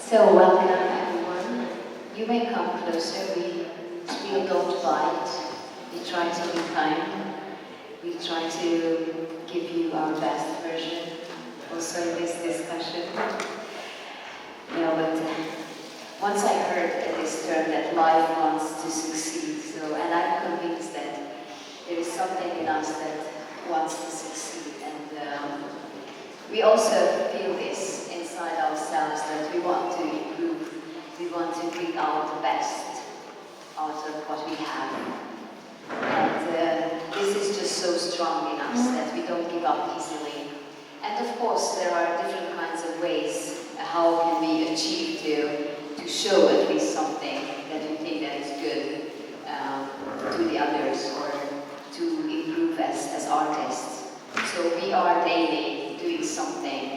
So welcome everyone. You may come closer. We don't bite. We try to be kind. We try to give you our best version also in this discussion. You know, but once I heard this term that life wants to succeed, and I'm convinced that there is something in us that wants to succeed, and we also feel this inside ourselves that we want to improve, we want to bring out the best out of what we have. And this is just so strong in us that we don't give up easily. And of course, there are different kinds of ways how can we achieve to show at least something that we think that is good to the others or to improve as artists. So we are daily doing something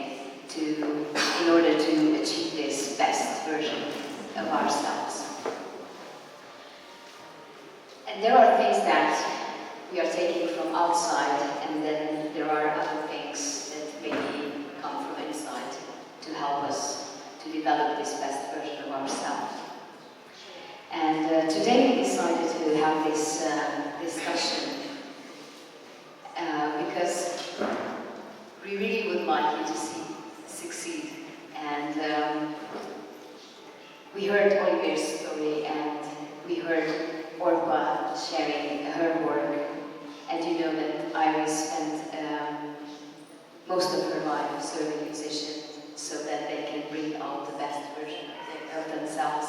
in order to achieve this best version of ourselves. And there are things that we are taking from outside, and then there are other things that maybe come from inside to help us to develop this best version of ourselves. And today we decided to have this discussion because we really would like you to succeed. And we heard Olivér's story, and we heard Orpah sharing her work. And you know that Airi spent most of her life serving musicians so that they can bring out the best version of themselves.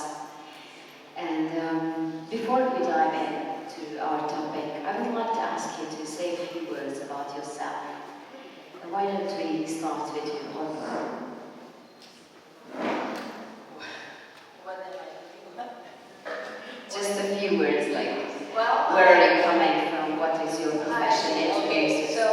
And before we dive into our topic, I would like to ask you to say a few words about yourself. Why don't we start with you, Orpah? Just a few words, like where are you coming from? What is your profession? Okay, so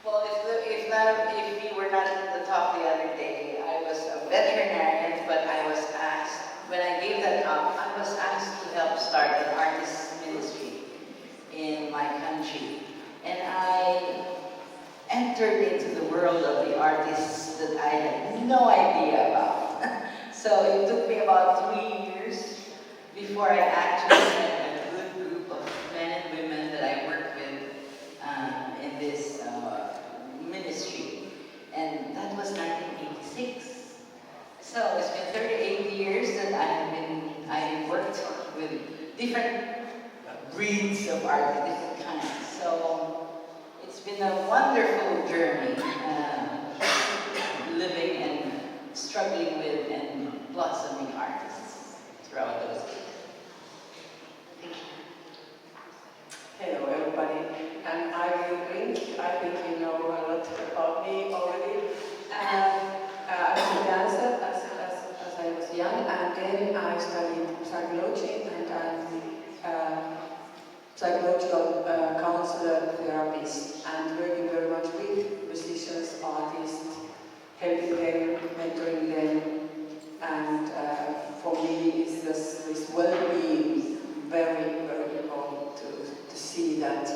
if we were not at the talk the other day, I was a veterinarian, but I was asked, when I gave that talk, I was asked to help start an artist ministry in my country. And I entered into the world of the artists that I had no idea about. So it took me about 3 years before I actually met a good group of men and women that I work with in this ministry. And that was 1986. So it's been 38 years that I worked with different breeds of art, different kinds. So it's been a wonderful journey, living and struggling with and blossoming artists throughout those years. Thank you. Hello everybody, I'm Airi, Rink. I think you know a lot about me already. I was a dancer as I was young, and then I studied psychology, and I'm a psychological counselor, therapist, and working very much with musicians, artists, helping them, mentoring them, and for me it's this well-being very, very important to see that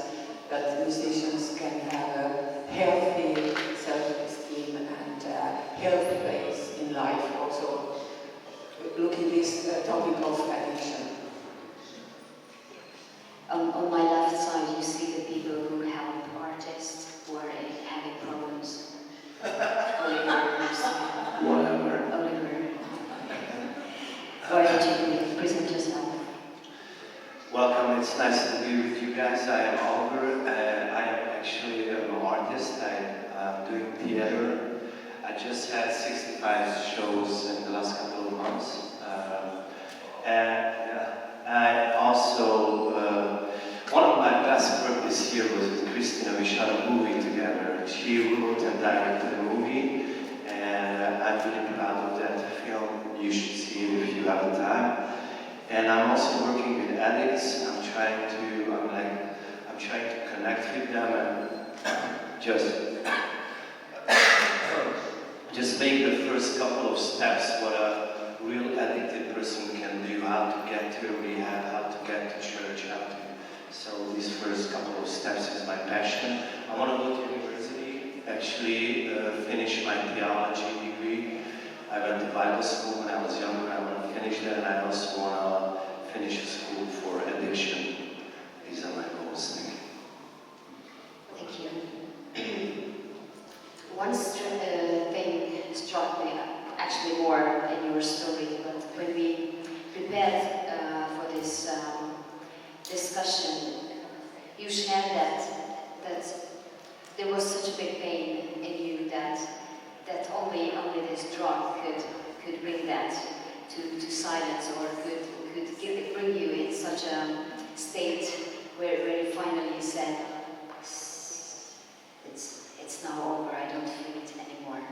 musicians can have a healthy self-esteem and a healthy place in life. Also, looking at this topic of addiction. On my left side, you see the people who help artists who are having problems. Whatever. Olivér. Why don't you present yourself? Welcome, it's nice to be with you guys. I am Olivér. I am actually an artist. I'm doing theater. I just had 65 shows in the last couple of months. And I also, one of my best work this year was with Krisztina. We shot a movie together. She wrote and directed the movie, and I'm really proud of that film. You should see it if you have the time. And I'm also working with addicts. I'm trying to connect with them and just make the first couple of steps what a real addicted person can do, how to get to rehab, how to get to church, so these first couple of steps is my passion. I want to go to university, actually finish my theology degree. I went to Bible school when I was younger. I want to finish that, and I also want to finish a school for addiction. These are my goals. Thank you. One thing struck me, actually more in your story, but when we prepared for this discussion, you shared that there was such a big pain in you that only this drug could bring that to silence, or could bring you in such a state where you finally said, it's now over, I don't feel it anymore.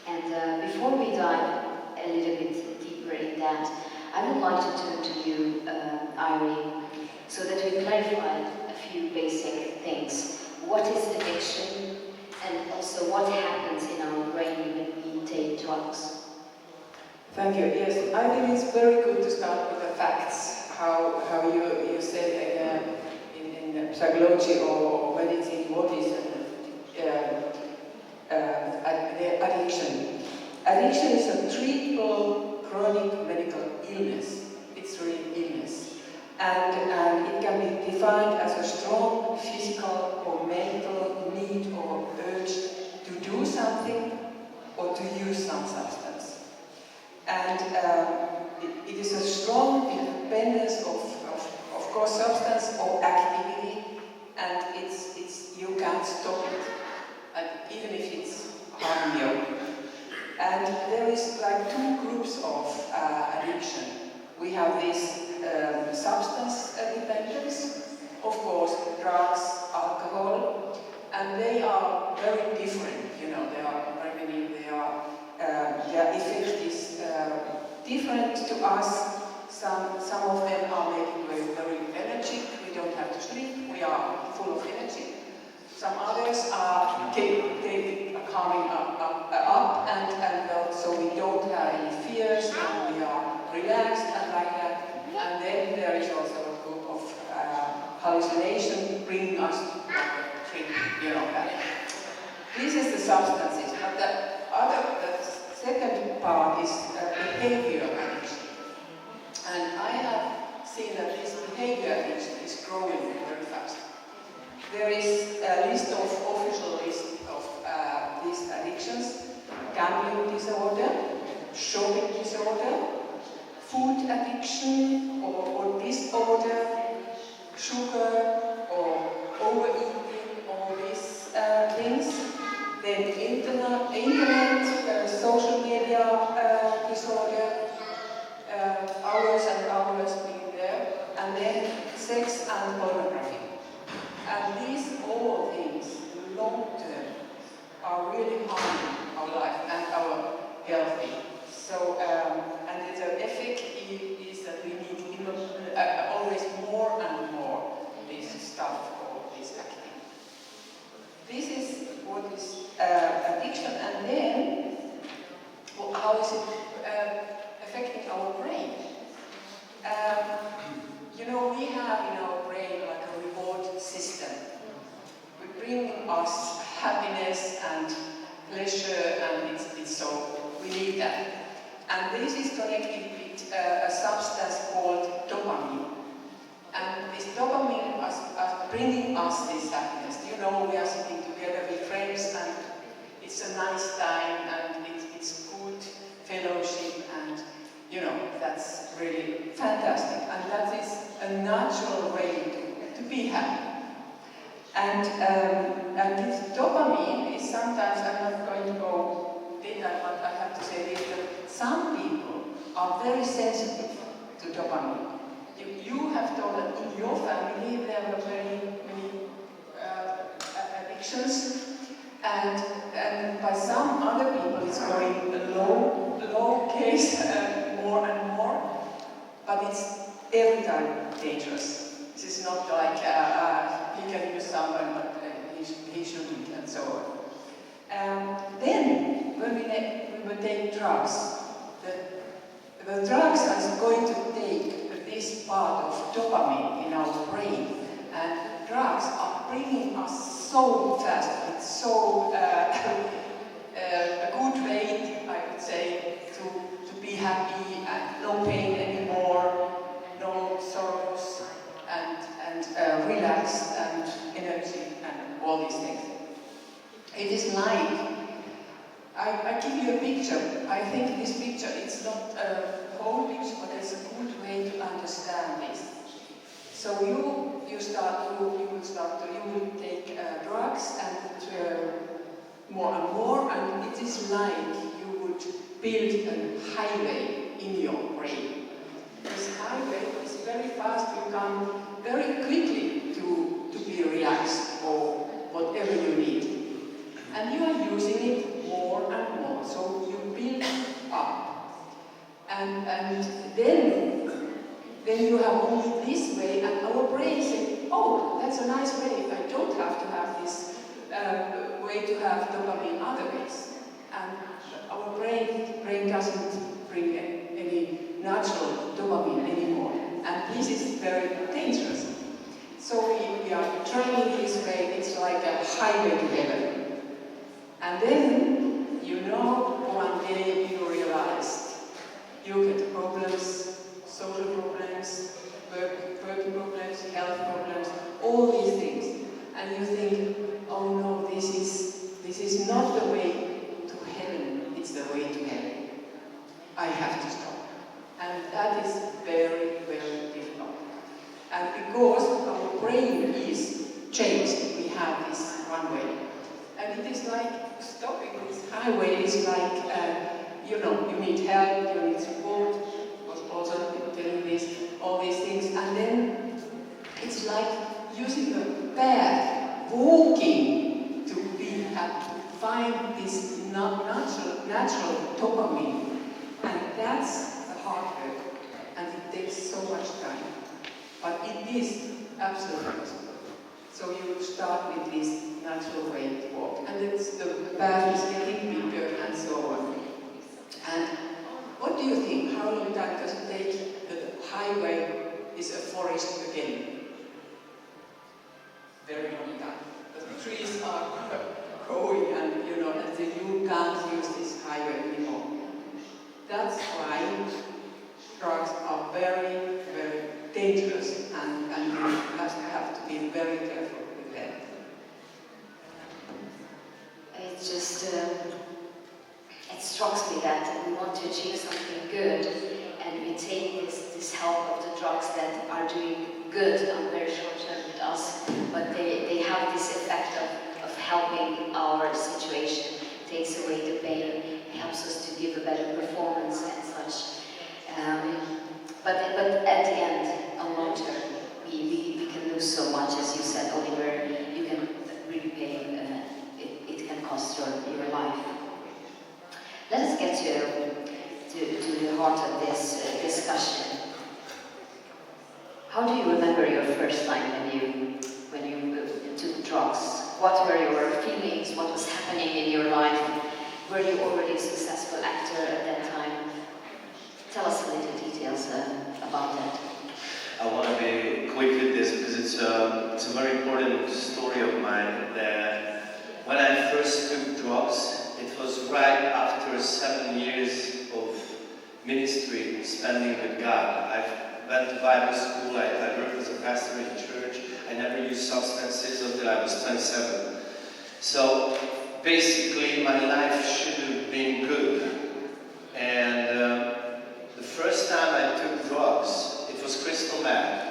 And before we dive a little bit deeper in that, I would like to turn to you, Airi, so that we clarify a few basic things. What is addiction, and also what happens in our brain when we take drugs? Thank you. Yes, I think it's very good to start with the facts. How you said in psychology or medicine, what is addiction? Addiction is a treatable chronic medical illness. It's really illness. And it can be defined as a strong physical or mental need or urge to do something or to use some substance. And it is a strong dependence of course, substance or activity, and you can't stop it, and even if it's harming you. And there is like two groups of addiction. We have this substance dependence, of course, drugs, alcohol, and they are very different. You know, their effect is different to us. Some of them are making us very energetic. We don't have to sleep. We are full of energy. Some others are coming up and so we don't have any fears, and we are relaxed and like that. And then there is also a group of hallucination bringing us to a trip, you know that. This is the substances, but the second part is behavior addiction. And I have seen that this behavior addiction is growing very fast. There is a official list of these addictions: gambling disorder, shopping disorder, food addiction or disorder, sugar or overeating, all these things. Then internet, social media disorder, hours and hours being there, and then sex and pornography. And these all things, long term, are really harming our life and our health. So, and the effect is that we need always more and more this stuff or this activity. This is what is addiction, and then how is it affecting our brain? You know, we have in our brain like a reward system. We bring us happiness and pleasure, and it's so we need that. And this is connected with a substance called dopamine. And this dopamine is bringing us this happiness. You know, we are sitting together with friends, and it's a nice time, and it's good fellowship, and you know, that's really fantastic. And that is a natural way to be happy. And this dopamine is sometimes, I'm not going to go detail, but I have to say this, that some people are very sensitive to dopamine. You have told that in your family there were very many addictions, and by some other people it's going low case, more and more, but it's every time dangerous. This is not like he can use someone, but he shouldn't, and so on. Then, when we take drugs, the drugs are going to take this part of dopamine in our brain, and drugs are bringing us so fast, with so a good rate, I would say, It is like, I give you a picture. I think this picture, it's not a whole picture, but it's a good way to understand this. So you will take drugs and more and more, and it is like you would build a highway in your brain. This highway is very fast, you come very quickly to be relaxed or whatever you need. And you are using it more and more, so you build up. And then you have only this way, and our brain says, oh, that's a nice way, I don't have to have this way to have dopamine other ways. And our brain doesn't bring any natural dopamine anymore. And this is very dangerous. So we are training this way, it's like a highway to heaven. And then, one day you realized you get problems, social problems, working problems, health problems, all these things. And you think, oh no, this is not the way to heaven, it's the way to hell. I have to stop. And that is very, very difficult. And because our brain is changed, we have this one way. And it is like stopping this highway is like, you need help, you need support, was also telling this, all these things. And then it's like using a path, walking to find this natural dopamine. And that's the hard work. And it takes so much time. But it is absolutely possible. So you start with this natural way to walk. And the path is getting bigger and so on. And what do you think? How long time does it take that the highway is a forest again? Very long time. The trees are growing and and you can't use this highway anymore. That's why drugs are very, very dangerous and you have to be very careful with them. It's just, it strikes me that we want to achieve something good and we take this help of the drugs that are doing good on very short term with us, but they have this effect of helping our situation, takes away the pain, helps us to give a better performance and such. But at the end, on long term, we can lose so much, as you said, Olivér. You can really pay. It can cost your life. Let us get to the heart of this discussion. How do you remember your first time when you took drugs? What were your feelings? What was happening in your life? Were you already a successful actor at that time? Tell us a little details about that. I want to be quick with this because it's a very important story of mine. That when I first took drugs, it was right after 7 years of ministry spending with God. I went to Bible school, I worked as a pastor in church, I never used substances until I was 27. So basically my life should have been good. And the first time I took drugs, it was crystal meth.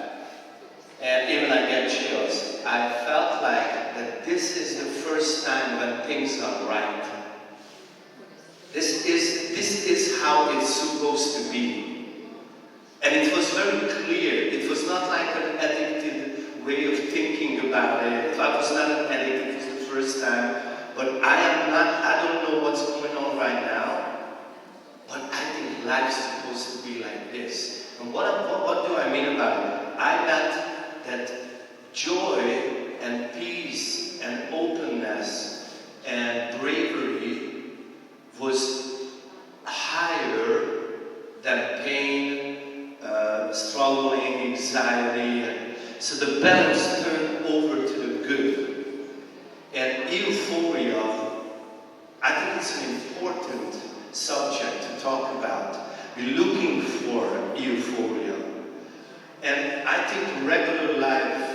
And even I get chills. I felt like that this is the first time when things are right. This is how it's supposed to be. And it was very clear. It was not like an addicted way of thinking about it. I was not an addict, it was the first time. But I don't know what's going on right now. But I think life's supposed to be like this. And what do I mean about it? I meant that joy and peace and openness and bravery was higher than pain, struggling, anxiety. And so the balance turned over to the good. And euphoria, I think it's an important subject to talk about. We're looking for euphoria. And I think regular life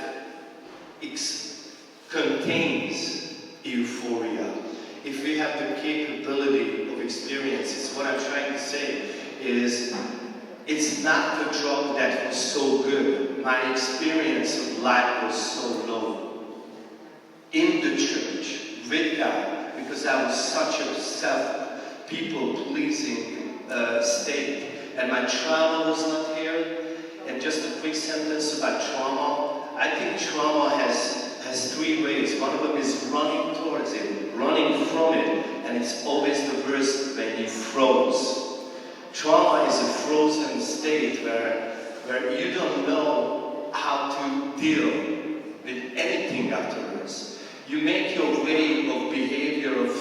contains euphoria. have the capability of experiences. What I'm trying to say is, it's not the drug that was so good. My experience of life was so low. In the church, with God, because I was such a people-pleasing state. And my trauma was not here. And just a quick sentence about trauma. I think trauma has three ways. One of them is running towards it, running from it, and it's always the worst when you froze. Trauma is a frozen state where you don't know how to deal with anything afterwards. You make your way of behavior of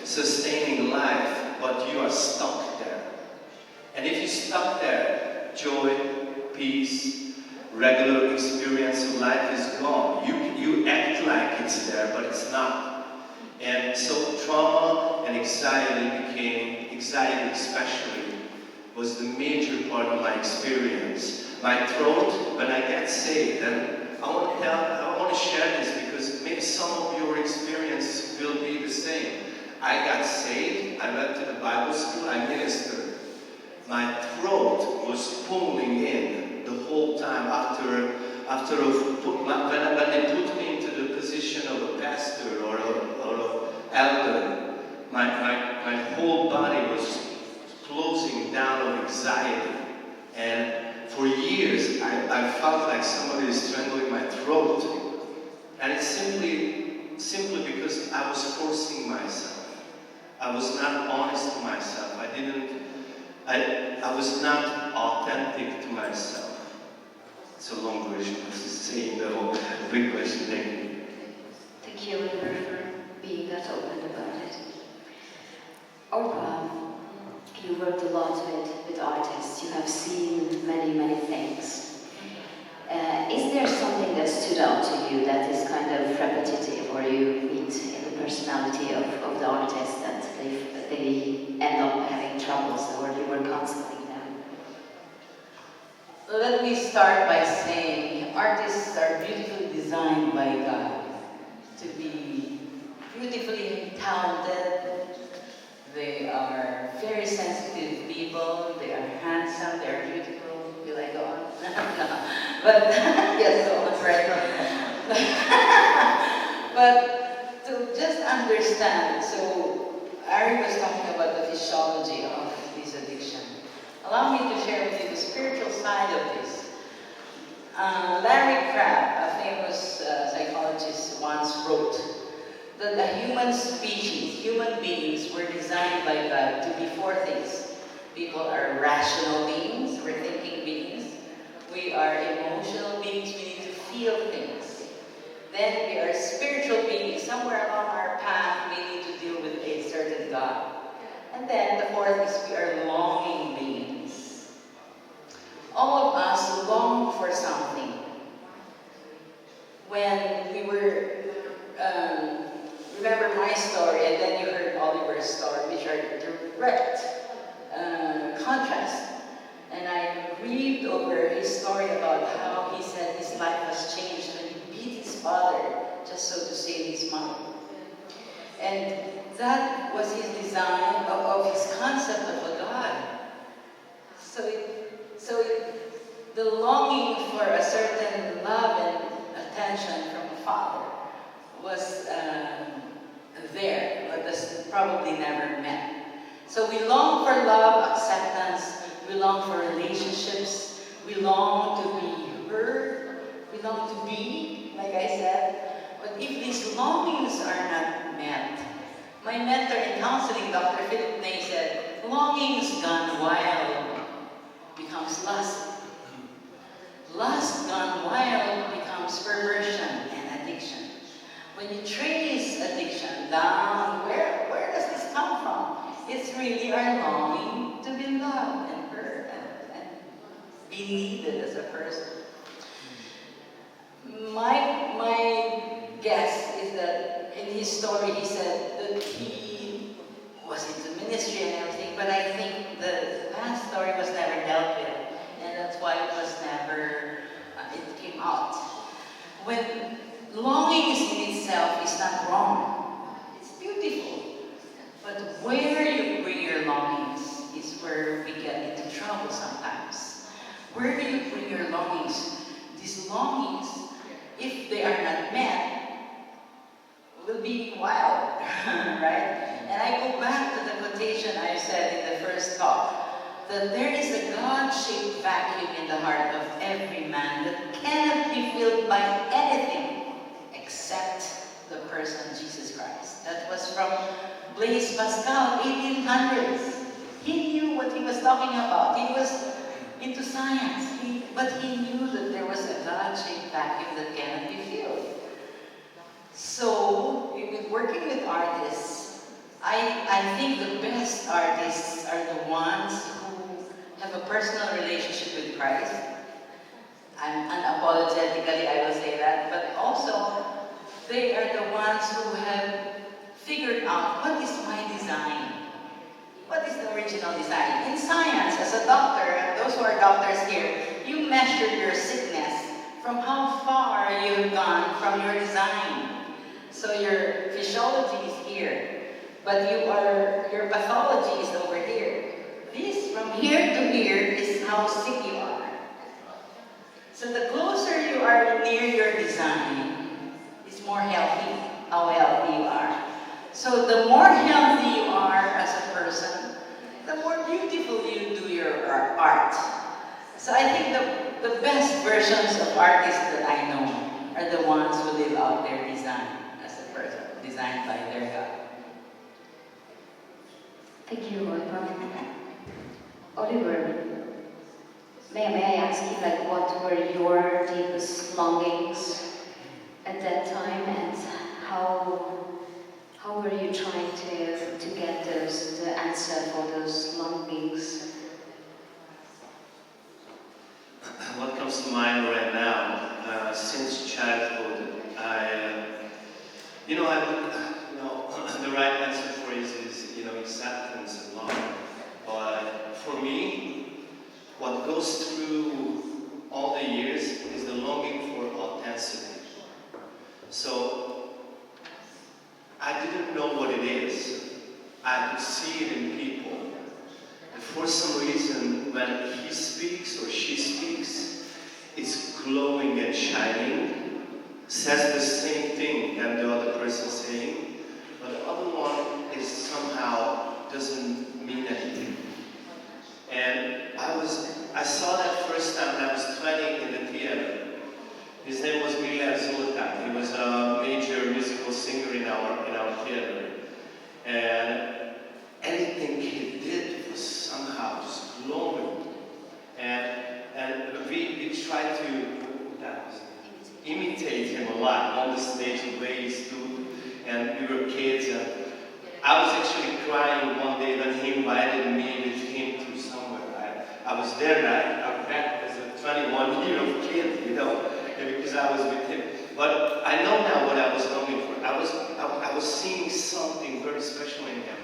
sustaining life, but you are stuck there. And if you're stuck there, joy, peace, regular experience of life is gone. You act like it's there, but it's not. And so trauma and anxiety especially, was the major part of my experience. My throat, when I got saved, and I want to share this because maybe some of your experience will be the same. I got saved, I went to the Bible school, I ministered. My throat was pulling in the whole time after when they put me into the position of a pastor or an elder. My whole body was closing down of anxiety, and for years I felt like somebody is strangling my throat, and it's simply because I was forcing myself. I was not honest to myself. I was not authentic to myself. It's a long version of saying the whole big question. Thank you. Thank you, Olivér, for being that open about it. Orpah, you worked a lot with artists. You have seen many, many things. Is there something that stood out to you that is kind of repetitive, or you meet in the personality of the artist that they end up having troubles, or you were counseling them? Let me start by saying artists are beautifully designed by God to be beautifully talented. They are very sensitive people. They are handsome. They are beautiful. Will I go on? No. But yes, go on, right? But to just understand, so Airi was talking about the physiology of this addiction. Allow me to share with you the spiritual side of this. Larry Crabb, a famous psychologist, once wrote that the human species, human beings, were designed by God to be four things. People are rational beings, we're thinking beings. We are emotional beings, we need to feel things. Then we are spiritual beings. Somewhere along our path, we need to deal with a certain God. And then the fourth is we are longing beings. All of us long for something. When we were, remember my story, and then you heard Olivér's story, which are direct contrast. And I grieved over his story about how he said his life was changed when he beat his father just so to save his mom. And that was his design of his concept of a God. So the longing for a certain love and attention from a father was there, but was probably never met. So we long for love, acceptance, we long for relationships, we long to be heard, we long to be, like I said. But if these longings are not met, my mentor in counseling, Dr. Philip Ney, said, longings gone wild becomes lust. Lust gone wild becomes perversion and addiction. When you trace addiction down, where does this come from? It's really our longing to be loved and heard and be needed as a person. My guess is that in his story he said that he was into ministry and everything, but I think the past story was never dealt with, and that's why it was never, it came out. When longing in itself is not wrong, it's beautiful, longings. These longings, if they are not met, will be wild, right? And I go back to the quotation I said in the first talk, that there is a God-shaped vacuum in the heart of every man that cannot be filled by anything except the person Jesus Christ. That was from Blaise Pascal, 1800s. He knew what he was talking about. He was into science, but he knew that there was a God-shaped vacuum that cannot be filled. So, working with artists, I think the best artists are the ones who have a personal relationship with Christ. Unapologetically, I will say that. But also, they are the ones who have figured out what is my design. What is the original design? In science, as a doctor, and those who are doctors here, you measure your sickness from how far you have gone from your design. So your physiology is here, but your pathology is over here. This, from here to here, is how sick you are. So the closer you are near your design, it's more healthy, how healthy you are. So the more healthy you are as a person, the more beautiful you do your art. So I think the best versions of artists that I know are the ones who live out their design as a person, designed by their God. Thank you, Orpah. Olivér, may I ask you, like, what were your deepest longings at that time, and how were you trying to get the answer for those longings? What comes to mind right now, since childhood, the right answer for it is, acceptance and love. But for me, what goes through all the years is the longing for authenticity. So, I didn't know what it is. I could see it in people. And for some reason, when he speaks or she speaks, it's glowing and shining, says the same thing that the other person is saying, but the other one is somehow doesn't mean anything. And I saw that first time when I was 20 in the theater. His name was Olivér. He was a major musical singer in our theater. And anything he did was somehow just glowing. And we tried to imitate him a lot on the stage, the way he stood. And we were kids. And I was actually crying one day when he invited me with him to somewhere. I was there, back as a 21-year-old kid, because I was with him. But I know now what I was longing for. I was seeing something very special in him.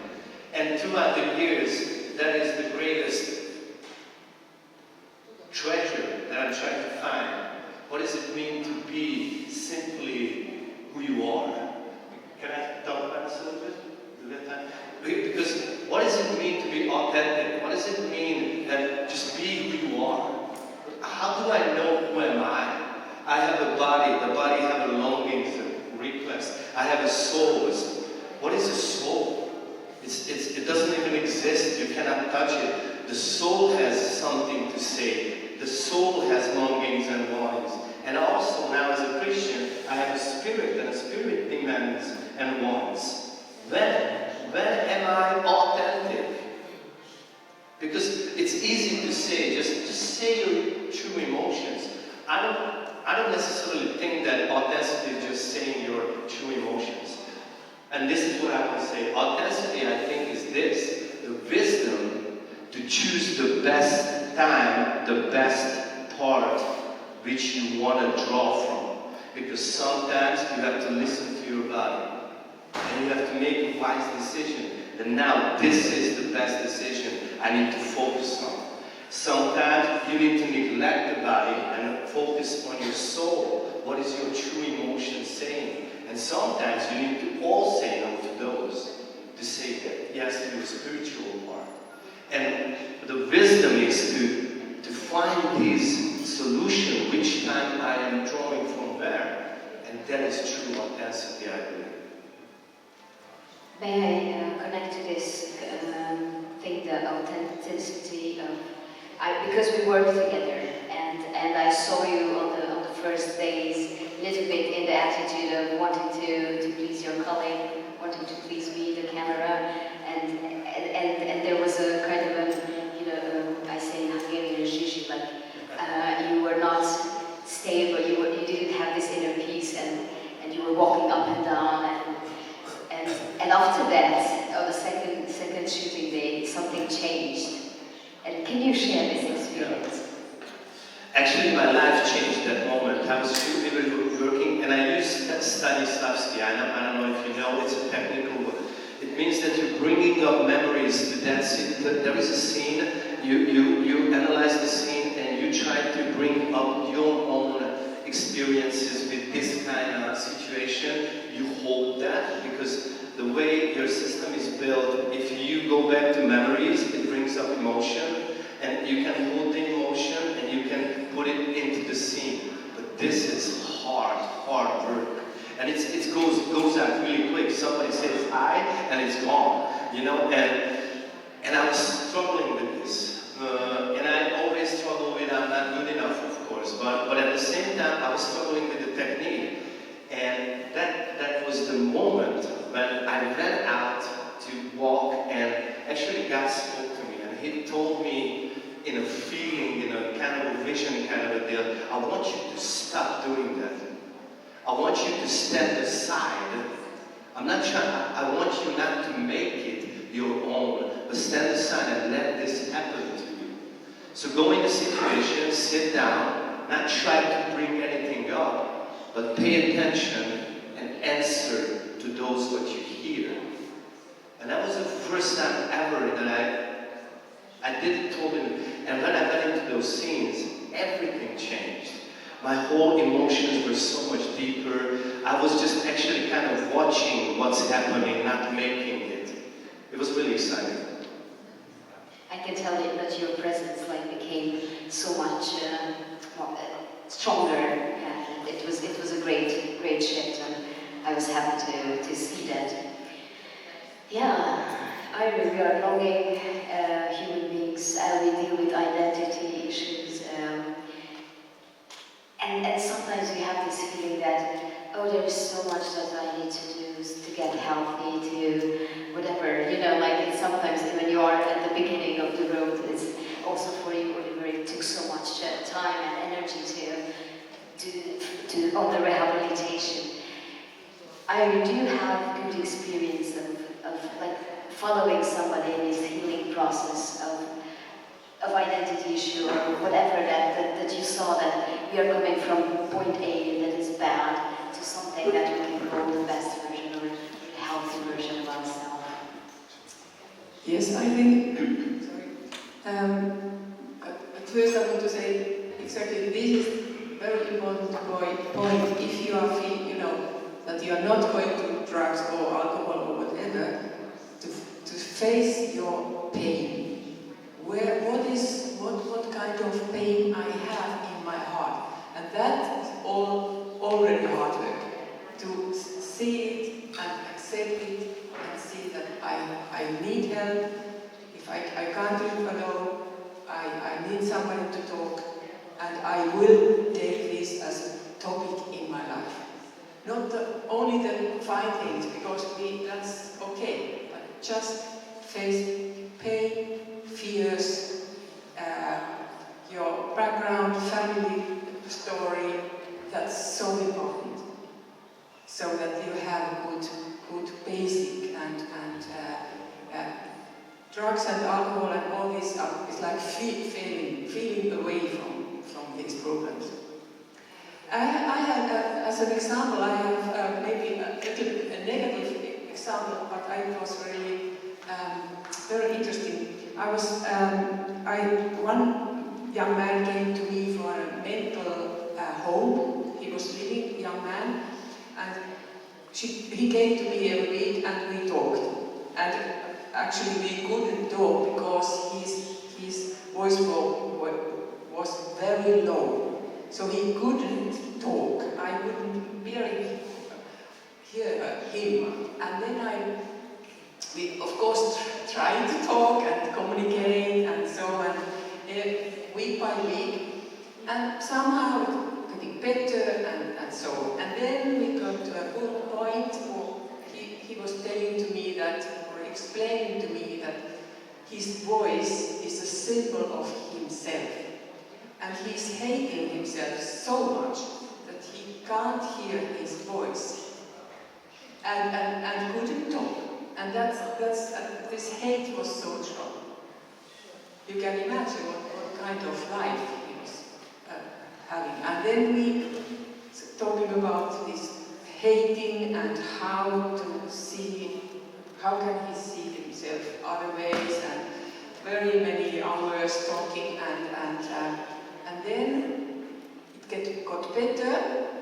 And throughout the years, that is the greatest treasure that I'm trying to find. What does it mean to be simply who you are? Can I talk about this a little bit? Do we have time? Because what does it mean to be authentic? What does it mean that just be who you are? How do I know who am I? I have a body. The body has a longings and requests. I have a soul. What is a soul? It doesn't even exist. You cannot touch it. The soul has something to say. The soul has longings and longings. And also now as a Christian, I have a spirit, and a spirit demands and wants. When am I authentic? Because it's easy to say, just say your true emotions. I don't necessarily think that authenticity is just saying your true emotions. And this is what I want to say. Authenticity, I think, is this: the wisdom to choose the best time, the best part which you want to draw from. Because sometimes you have to listen to your body. And you have to make a wise decision. That now this is the best decision I need to focus on. Sometimes you need to neglect the body and focus on your soul. What is your true emotion saying? And sometimes you need to all say no to those. To say yes to your spiritual part. And the wisdom is to find these solution which time I am drawing from where. And that is true authenticity, I believe. May I connect to this thing, the authenticity of, because we work together, and I saw you on the first days, a little bit in the attitude of wanting to please your colleague, wanting to please me, the camera, and there was a kind of a, I say in Hungarian, zsizsi, like you were not stable, you didn't have this inner peace, and you were walking up and down, and after that, on the second shooting day, something changed. And can you share this experience? Actually, my life changed that moment. I was working, and I used Stanislavski. I don't know if you know, it's a technical word. It means that you're bringing up memories to that scene. There is a scene, you analyze the scene, and you try to bring up your own experiences with this kind of situation. You hold that, because the way your system is built, if you go back to memories, it brings up emotion, and you can hold the emotion and you can put it into the scene. But this is hard work. And it goes out really quick. Somebody says I, and it's gone. You know, and I was struggling with this. And I always struggle with I'm not good enough, of course, but at the same time I was struggling with the technique. And that was the moment when I went out to walk, and actually God spoke to me, and He told me in a feeling, in a kind of a vision kind of a deal, I want you to stop doing that. I want you to stand aside. I'm not trying, I want you not to make it your own, but stand aside and let this happen to you. So go in the situation, sit down, not try to bring anything up, but pay attention and answer to those what you hear. And that was the first time ever that I did it totally. And when I got into those scenes, everything changed. My whole emotions were so much deeper. I was just actually kind of watching what's happening, not making it. It was really exciting. I can tell you that your presence became so much stronger, and it was a great shift, and I was happy to see that. Yeah, Airi, we are longing human beings, we deal with identity issues, and sometimes we have this feeling that, oh, there is so much that I need to do to get healthy, to whatever, it's sometimes when you are at the beginning of the road, it's also for you, Olivér, it took so much time and energy to on the rehabilitation. Airi, do you have good experience of following somebody in his healing process of identity issue or whatever that you saw that we are coming from point A that is bad to something that we can call the best version or the healthy version of ourselves? Yes, I think, at first I want to say exactly this is very important point. If you are feeling, that you are not going to drugs or alcohol or whatever, to face your pain. What kind of pain I have in my heart, and that is already hard work. To see it and accept it and see that I need help. If I can't do it alone, I need somebody to talk, and I will take this as a topic in my life. Not only the fine things, because that's okay, but just face pain, fears, your background, family story, that's so important. So that you have a good basic and drugs and alcohol and all this is like feeling away from these problems. I have, as an example, I have maybe a negative example, but I was really very interesting. One young man came to me for a mental home. He was living, young man, and he came to me every week and we talked. And actually we couldn't talk because his voice was very low. so he couldn't talk. I couldn't barely hear him. And then we of course tried to talk and communicate and so on, week by week, and somehow getting better and so on. And then we got to a good point where he was telling to me that, or explaining to me that his voice is a symbol of himself. And he's hating himself so much that he can't hear his voice and couldn't talk. And this hate was so strong. You can imagine what kind of life he was having. And then we talking about this hating and how can he see himself other ways, and very many hours talking, and then it got better,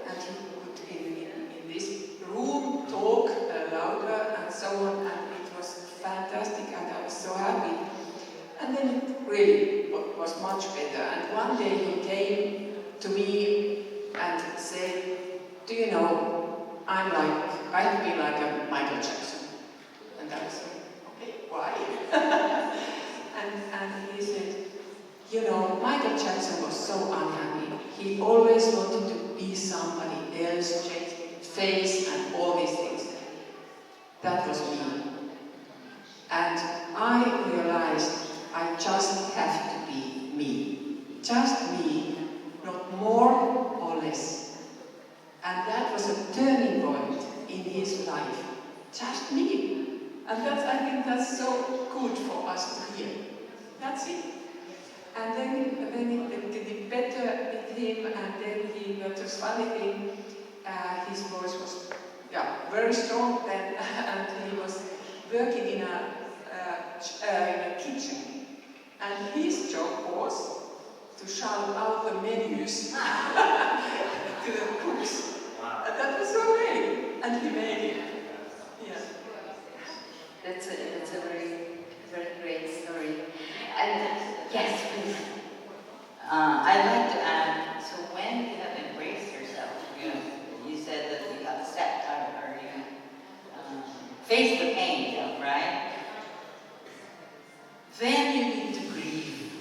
and he could in this room talk louder and so on, and it was fantastic, and I was so happy. And then it really was much better. And one day he came to me and said, "Do you know, I have been like a Michael Jackson." And I was like, "Okay, why?" and he said, "You know, Michael Jackson was so unhappy. He always wanted to be somebody else, change face and all these things. That was me. And I realized I just have to be me. Just me, not more or less." And that was a turning point in his life. Just me. And I think that's so good for us to hear. That's it. And then it getting better with him, and then that was funny thing, his voice was very strong then, and he was working in a kitchen. And his job was to shout out the menus to the cooks. Wow. And that was so great. And he made it. Yeah. That's a very, very great story. And yes, please. I'd like to add, so when you have embraced yourself, you said that you accept or you face the pain, right? Then you need to grieve.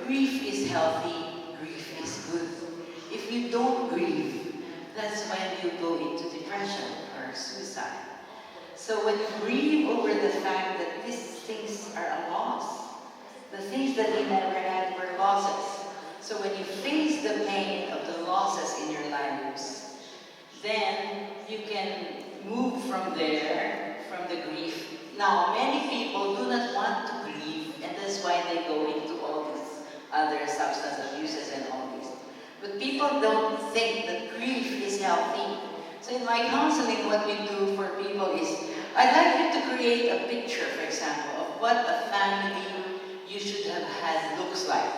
Grief is healthy, grief is good. If you don't grieve, that's when you go into depression or suicide. So when you grieve over the fact that these things are a loss, the things that you never had were losses. So when you face the pain of the losses in your lives, then you can move from there, from the grief. Now, many people do not want to grieve, and that's why they go into all these other substance abuses and all these. But people don't think that grief is healthy. So in my counseling, what we do for people is, I'd like you to create a picture, for example, of what a family you should have had looks like.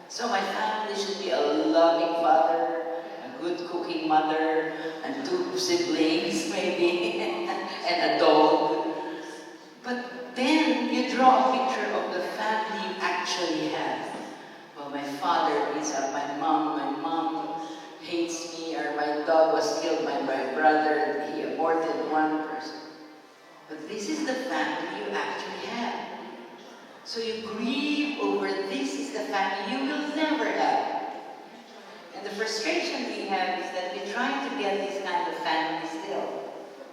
So my family should be a loving father, a good cooking mother, and 2 siblings maybe, and a dog. But then you draw a picture of the family you actually have. Well, my father is my mom hates me, or my dog was killed by my brother, he aborted one person. But this is the family you actually have. So you grieve over this is the family you will never have. And the frustration we have is that we try to get this kind of family still.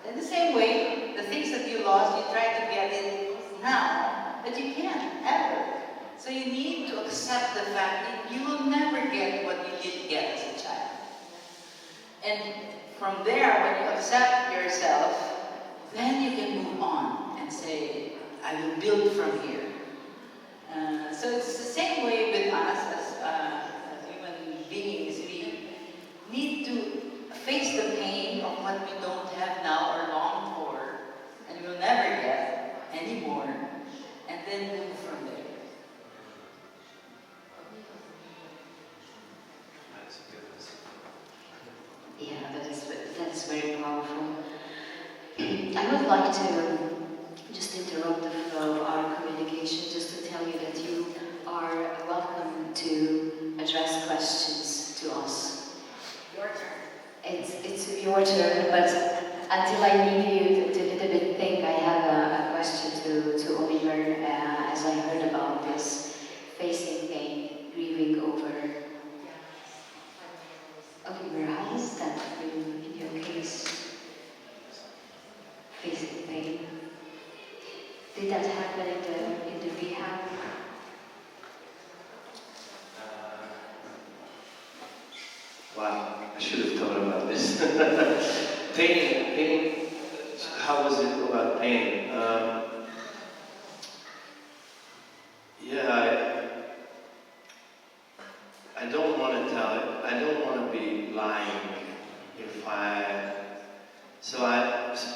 In the same way, the things that you lost, you try to get it now, but you can't, ever. So you need to accept the fact that you will never get what you didn't get as a child. And from there, when you accept yourself, then you can move on and say, I will build from here. So it's the same way with us as human beings. We need to face the pain of what we don't have now or long for, and we'll never get anymore, and then move from there. Yeah, that's very powerful. I would like to just interrupt the flow of our communication just to tell you that you are welcome to your turn, but until I leave you to a little bit think, I have a question to Olivér, as I heard about this facing pain, grieving over. Olivér, how is that for you in your case? Facing pain. Did that happen in the rehab? Wow, I should have thought about this. Pain, how was it about pain? Yeah, I don't want to tell it. I don't want to be lying if so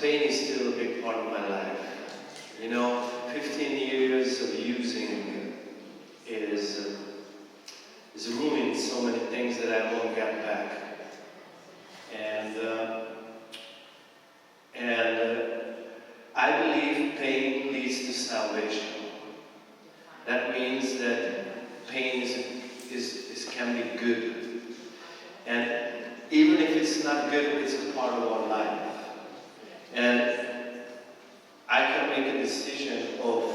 pain is still a big part of my life. You know, 15 years of using is ruined so many things that I won't get back. And I believe pain leads to salvation. That means that pain can be good. And even if it's not good, it's a part of our life. And I can make a decision of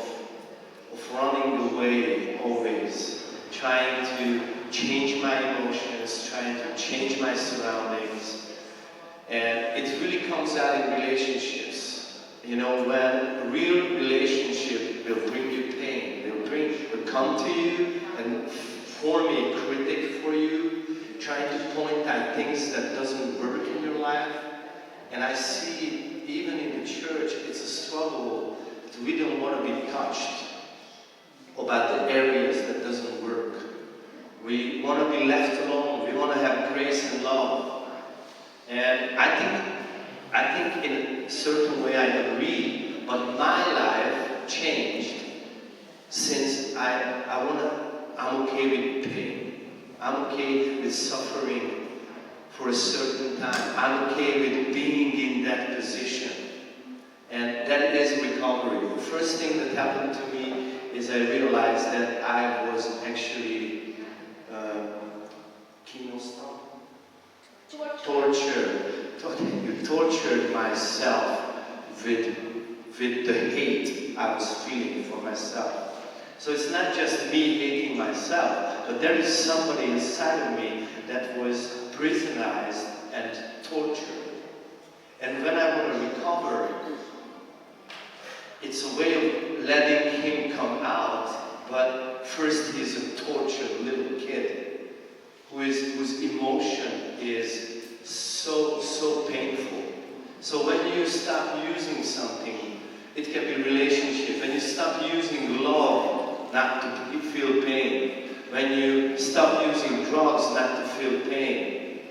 running away always, trying to change my emotions, trying to change my surroundings. And it really comes out in relationships. You know, when a real relationship will bring you pain, will come to you and form a critic for you, trying to point out things that doesn't work in your life. And I see, even in the church, it's a struggle. We don't want to be touched about the areas that doesn't work. We want to be left alone. We want to have grace and love. And I think in a certain way I agree, but my life changed since I'm okay with pain. I'm okay with suffering for a certain time. I'm okay with being in that position. And that is recovery. The first thing that happened to me is I realized that I was actually tortured myself with the hate I was feeling for myself. So it's not just me hating myself, but there is somebody inside of me that was prisonized and tortured. And when I want to recover, it's a way of letting him come out, but first he's a tortured little kid whose emotion is so painful. So when you stop using something, it can be relationship, and you stop using love not to feel pain. When you stop using drugs not to feel pain,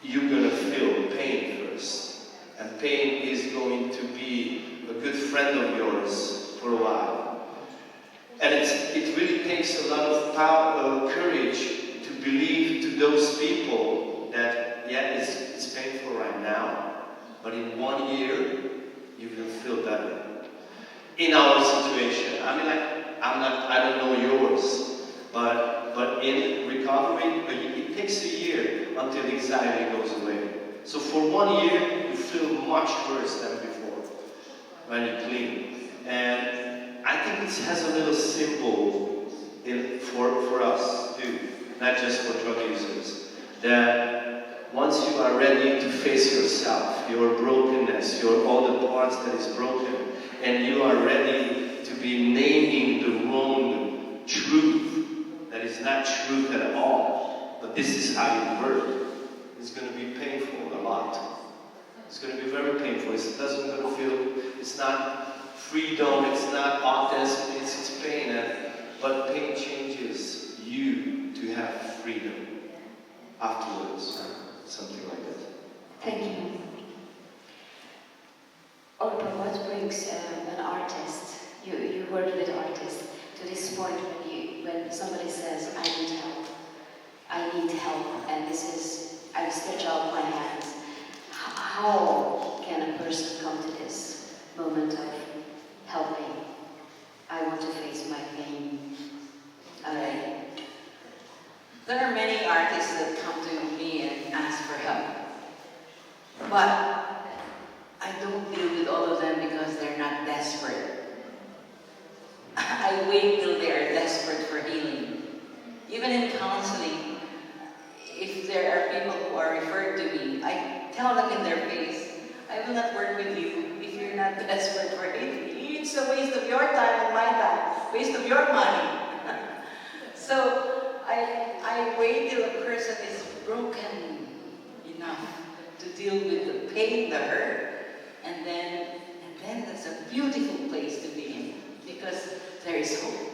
you're going to feel pain first. And pain is going to be a good friend of yours for a while. And it really takes a lot of power, courage to believe to those people that, yeah, it's painful right now, but in 1 year, you will feel better. In our situation, I mean, I don't know yours, but in recovery, it takes a year until anxiety goes away. So for 1 year, you feel much worse than before when you clean. And I think this has a little symbol for us too, not just for drug users, that once you are ready to face yourself, your brokenness, all the parts that is broken, and you are ready to be naming the wrong truth that is not truth at all, but this is how you work, it's going to be painful a lot. It's going to be very painful. It doesn't going to feel, it's not freedom, it's not authenticity, it's pain. But pain changes you to have freedom afterwards, something like that. Thank you. Orpah, what brings an artist, you work with artists, to this point when somebody says, I need help, and I stretch out my hands. How can a person come to this moment of helping? I want to face my pain. Airi. There are many artists that come to me and ask for help. Even in counseling, if there are people who are referred to me, I tell them in their face, I will not work with you if you're not desperate for it. It's a waste of your time and my time, waste of your money. So I wait till a person is broken enough to deal with the pain, the hurt, and then that's a beautiful place to be in, because there is hope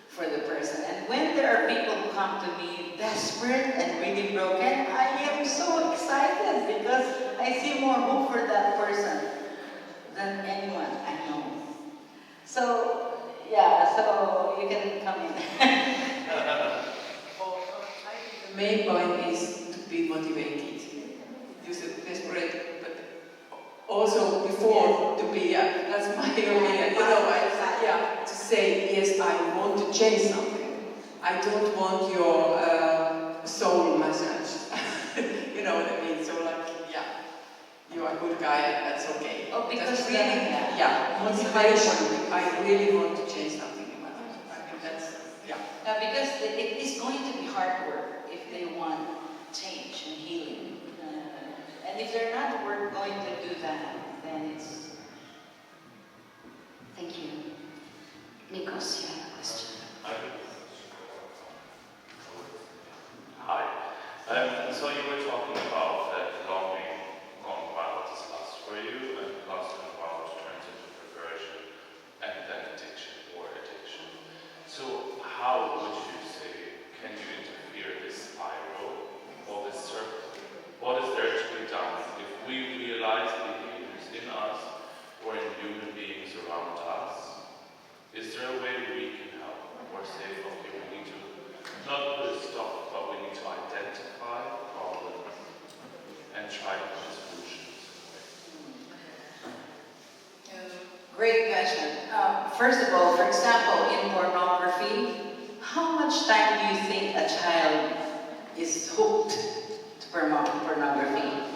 for the person. And when there are people who come to me desperate and really broken, I am so excited because I see more hope for that person than anyone I know. So, yeah, so you can come in. The main point is to be motivated. You said desperate, but also before to be, that's my opinion. You know, to say, yes, I want to change something. I don't want your soul massage. You know what I mean? So like, yeah, you are a good guy, and that's okay. Oh, because just really, motivation. I really want to change something in my life. I think that's, yeah. Because it is going to be hard work if they want change and healing. And if they're not going to do that, then it's... Thank you. Nikos, you have a question. Hi. So you were talking about that longing gone wild is lust for you, and lust gone wild turns into preparation, and then addiction or addiction. So how would you say can you interfere this spiral or this circle? What is there to be done if we realize behaviors in us or in human beings around us? Is there a way we can help or say, okay, we need to not put a stop, but we need to identify problems and try to find solutions? Great question. First of all, for example, in pornography, how much time do you think a child is hooked to pornography?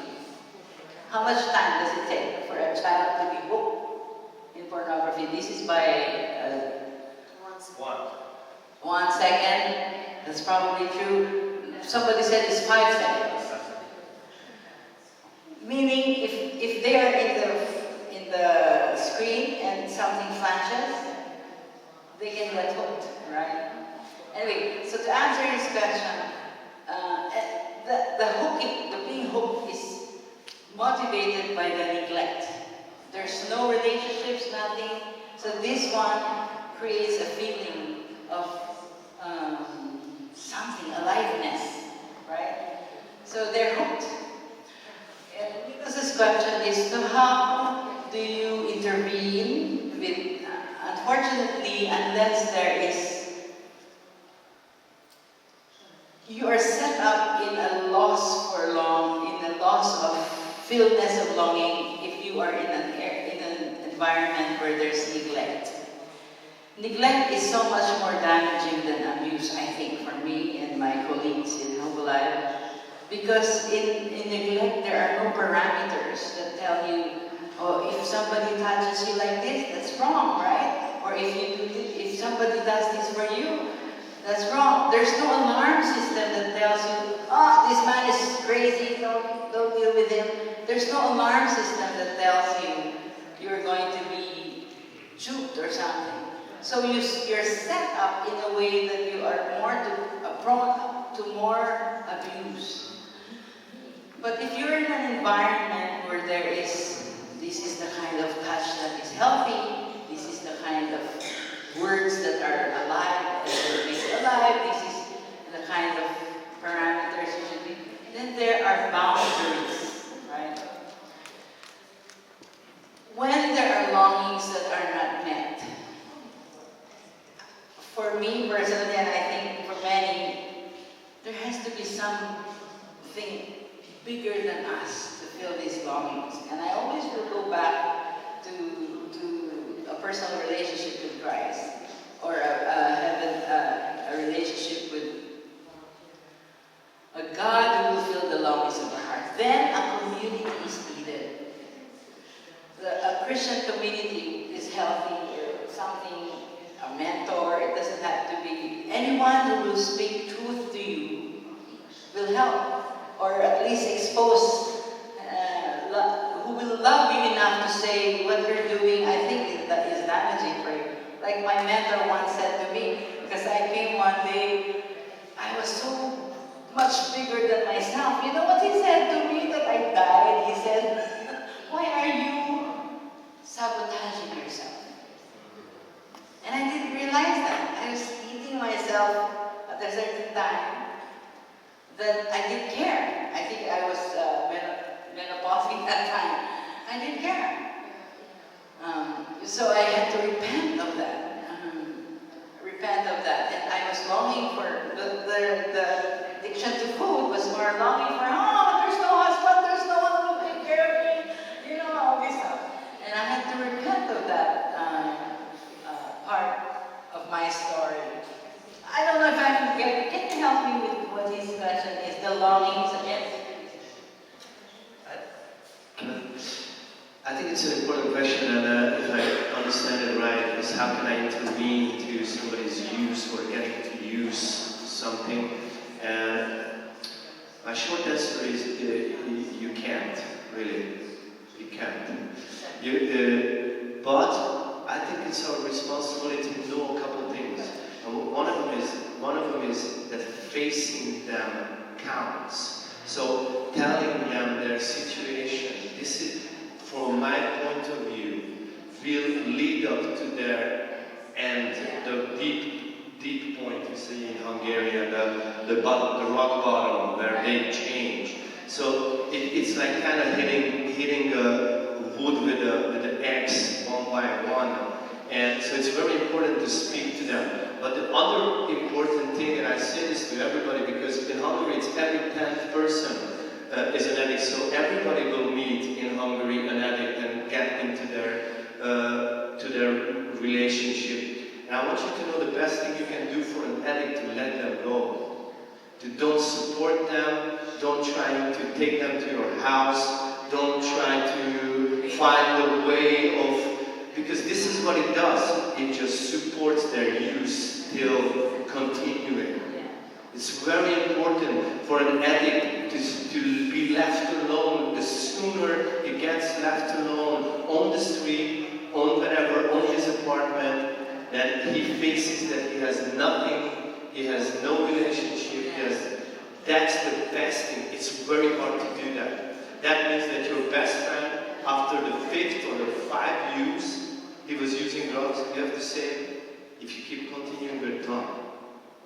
How much time does it take for a child to be hooked in pornography? This is by 1 second. That's probably true. Somebody said it's 5 seconds. Meaning, if they are in the screen and something flashes, they can get hooked, right? Anyway, so to answer his question, the being hooked is motivated by the neglect. There's no relationships, nothing. So this one creates a feeling of something, aliveness, right? So they're hooked. This question is, so how do you intervene with, unfortunately, unless there is, you are set up in a loss for long, in a loss of fillness of longing if you are in an environment where there's neglect. Neglect is so much more damaging than abuse, I think, for me and my colleagues in Noble Life. Because in neglect, there are no parameters that tell you, oh, if somebody touches you like this, that's wrong, right? Or if somebody does this for you, that's wrong. There's no alarm system that tells you, oh, this man is crazy, don't deal with him. There's no alarm system that tells you you're going to be duped or something. So you're set up in a way that you are prone to more abuse. But if you're in an environment where this is the kind of touch that is healthy, this is the kind of words that are alive, that make you alive, this is the kind of parameters you should be, then there are boundaries, right? When there are longings that are not met, for me personally, and I think for many, there has to be something bigger than us to fill these longings. And I always will go back to a personal relationship with Christ, or a relationship with a God who will fill the longings of our heart. Then a community is needed. A Christian community is healthy, or something, a mentor. It doesn't have to be anyone who will speak truth to you will help, or at least expose, who will love you enough to say what you're doing, I think that is damaging for you. Like my mentor once said to me, because I came one day, I was so much bigger than myself. You know what he said to me that I died? He said, why are you sabotaging yourself? And I didn't realize that. I was eating myself at a certain time that I didn't care. I think I was menopausal at that time. I didn't care. So I had to repent of that. And I was longing for the addiction to food was more longing for, oh, there's no husband, there's no one who will take care of me, you know, all this stuff. And I had to repent of that part of my story. I don't know if I can get, can you help me with what his question is, the longings against? I think it's an important question, and if I understand it right, is how can I intervene to somebody's use or getting to use something? And my short answer is you can't, really. You can't. But I think it's our responsibility to know a couple of things. And one of them is that facing them counts. So telling them their situation, this is, from my point of view, will lead up to their end, the deep point you see in Hungary, the rock bottom where they change. So it's like kind of hitting wood with the axe one by one, and so it's very important to speak to them. But the other important thing, and I say this to everybody because in Hungary it's every 10th person is an addict, so everybody will meet in Hungary an addict and get into their relationship. And I want you to know the best thing you can do for an addict to let them go. To don't support them, don't try to take them to your house, don't try to find a way of, because this is what it does. It just supports their use till continuing. It's very important for an addict to be left alone. The sooner he gets left alone on the street, on whatever, on his apartment, then he faces that he has nothing, he has no relationship, that's the best thing. It's very hard to do that. That means that your best friend, after the 5th or the 5th use, he was using drugs, you have to say, if you keep continuing, we're done.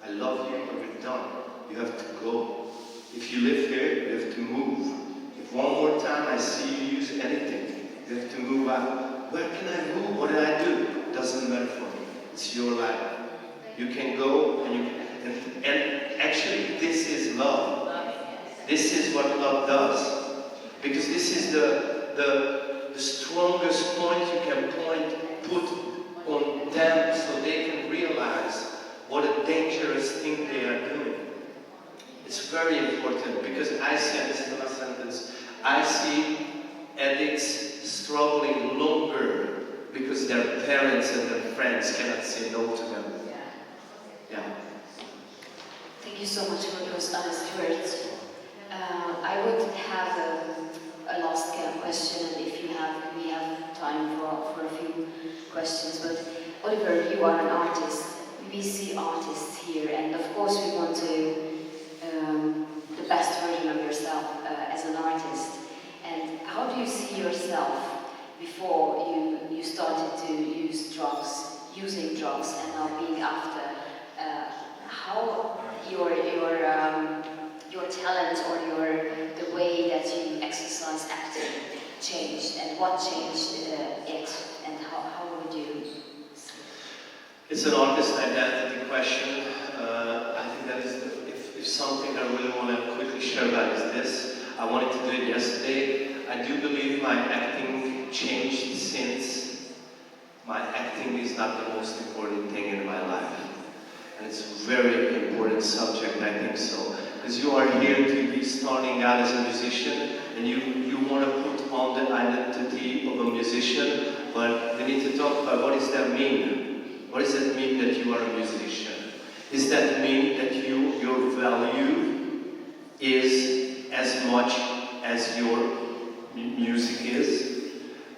I love you, but we're done. You have to go. If you live here, you have to move. If one more time I see you use anything, you have to move out. Where can I move? What did I do? Doesn't matter for me. It's your life. You can go, and actually, this is love. This is what love does. Because this is the strongest point you can put on them so they can realize what a dangerous thing they are doing. It's very important because I see, and this is the last sentence, I see addicts struggling longer because their parents and their friends cannot say no to them. Yeah. Thank you so much for those honest words. I would have a last question, and if we have time for a few questions. But Olivér, you are an artist. We see artists here, and of course we want to the best version of yourself as an artist. And how do you see yourself before you started to using drugs, and now being after? How your talent or the way that you exercise acting changed, and what changed it, and how would you? It's an artist identity question. I think that is, if something I really want to quickly share about is this. I wanted to do it yesterday. I do believe my acting changed since my acting is not the most important thing in my life. And it's a very important subject, I think so. Because you are here to be starting out as a musician, and you want to put on the identity of a musician, but we need to talk about what does that mean? What does that mean that you are a musician? Does that mean that your value is as much as your music is?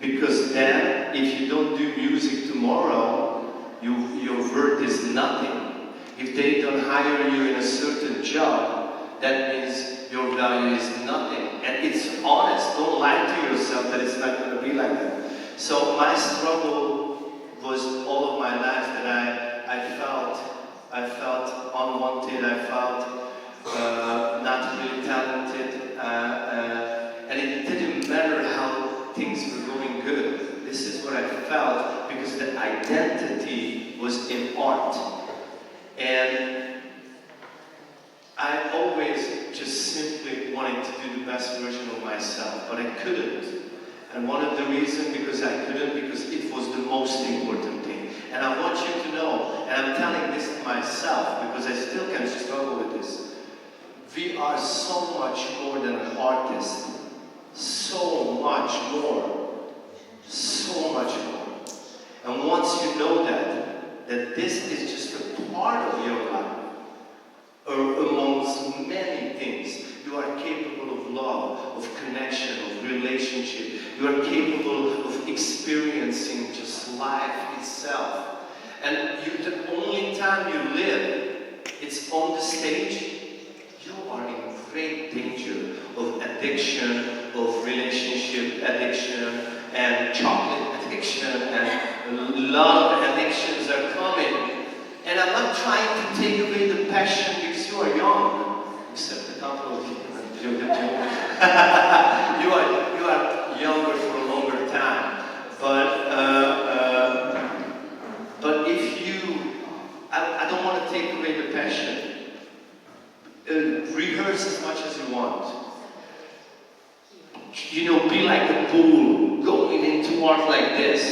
Because then, if you don't do music tomorrow, your worth is nothing. If they don't hire you in a certain job, that means your value is nothing. And it's honest. Don't lie to yourself that it's not going to be like that. So my struggle was all of my life that I felt unwanted, I felt not really talented, and it didn't matter how things were going good. This is what I felt because the identity was in art. And I always just simply wanted to do the best version of myself, but I couldn't. And one of the reasons because I couldn't, because it was the most important thing. And I want you to know, and I'm telling this to myself because I still can struggle with this. We are so much more than an artist. So much more. So much more. And once you know that this is just a part of your life, or amongst many things, you are capable of love, of connection, of relationship. You are capable of experiencing just life itself. And the only time you live, it's on the stage. You are in great danger of addiction, of relationship addiction, and chocolate addiction, and a lot of addictions are coming. And I'm not trying to take away the passion because you are young, except a couple of you. You are younger for a longer time. But if you, I don't want to take away the passion. Rehearse as much as you want. Be like a bull going into art like this,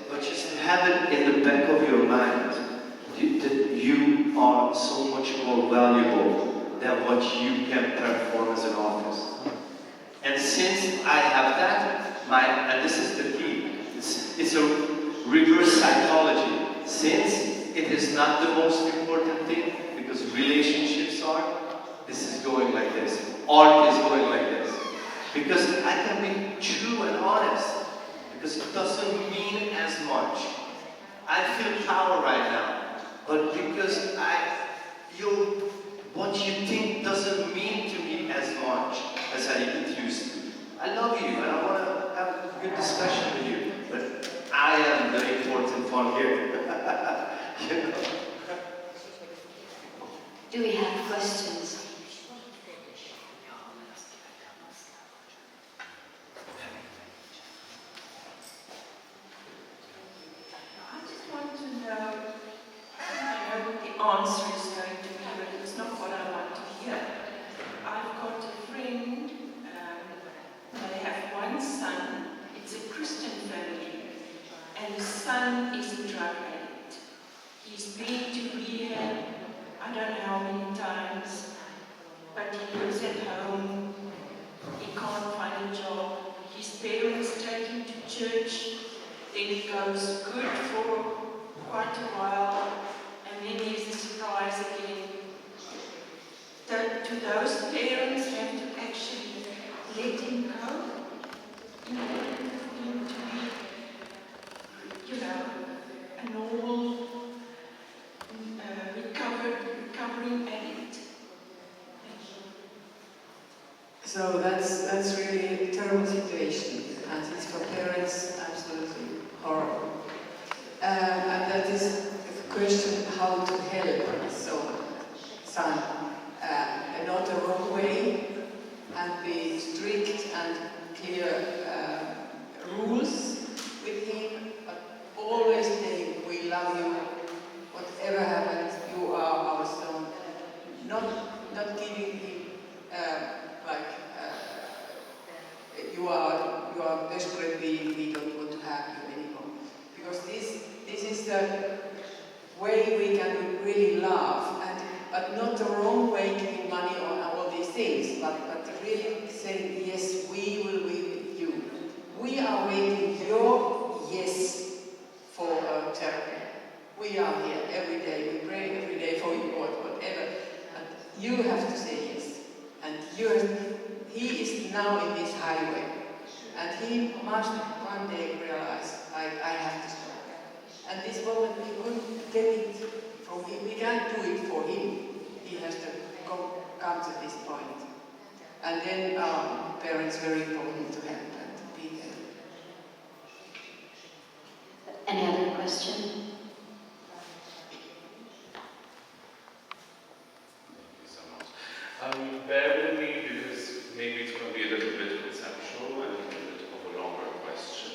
but just have it in the back of your mind that you are so much more valuable than what you can perform as an artist. And since I have that, and this is the key, it's a reverse psychology. Since it is not the most important thing, because relationships are, this is going like this. Art is going like this. Because I can be true and honest, because it doesn't mean as much. I feel power right now, but because what you think doesn't mean to me as much as it used to. I love you, and I want to have a good discussion with you, but I am the important one here. Do we have questions? Answer is going to be, but it's not what I want to hear. I've got a friend, they have one son, it's a Christian family, and the son is a drug addict. He's been to rehab, I don't know how many times, but he lives at home, he can't find a job, his parents take him to church, then it goes good for quite a while, and then there's the surprise again. Do those parents have to actually let him go in order for him to be, a normal, recovering addict? So that's really a terrible situation, and it's for parents absolutely horrible. And that is the question how to help son, not the wrong way, and be strict and clear rules with him, but always saying we love you, whatever happens, you are our son. Not giving him you are desperate, we don't want to have you anymore. Because this is the way we can really love, but not the wrong way, giving money on all these things, but really saying, yes, we will be with you. We are waiting your yes for therapy. We are And this moment we couldn't get it from him. We can't do it for him. He has to come to this point. And then parents very important to help and to be there. Any other question? Thank you so much. Bear with me because maybe it's going to be a little bit conceptual and a bit of a longer question.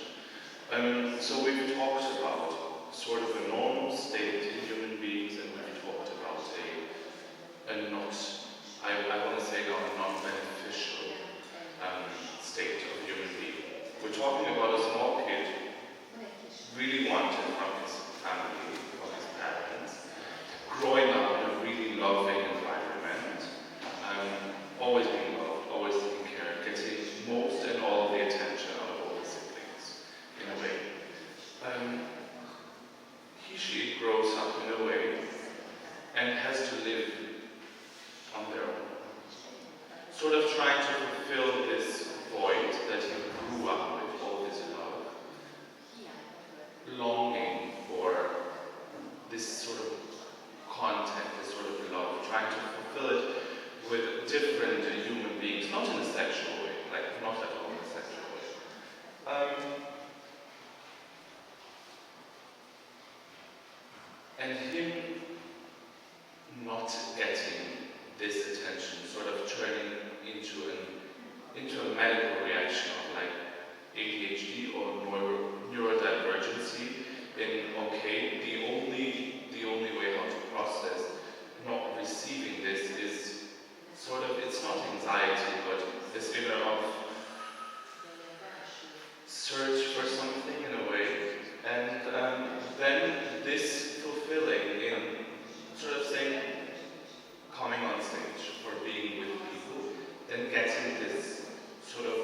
So we've talked about sort of a normal state in human beings, and we've talked about a not, I want to say now, a non-beneficial state of human being. We're talking about a small kid really wanted from his family, from his parents, growing up in a really loving environment, always being loved, always taken care of, getting most and all of the attention out of all his siblings, in a way. She grows up in a way and has to live on their own, sort of trying to fulfill this void that he grew up with, all this love, longing for this sort of content, this sort of love, trying to fulfill it with different human beings, not in a sexual way, like not at all in a sexual way. And him not getting this attention, sort of turning into a medical reaction of like ADHD or neurodivergency. In okay, the only way how to process not receiving this is sort of, it's not anxiety, but this inner of search for something in a way, and then this fulfilling in sort of saying, coming on stage or being with people, then getting this sort of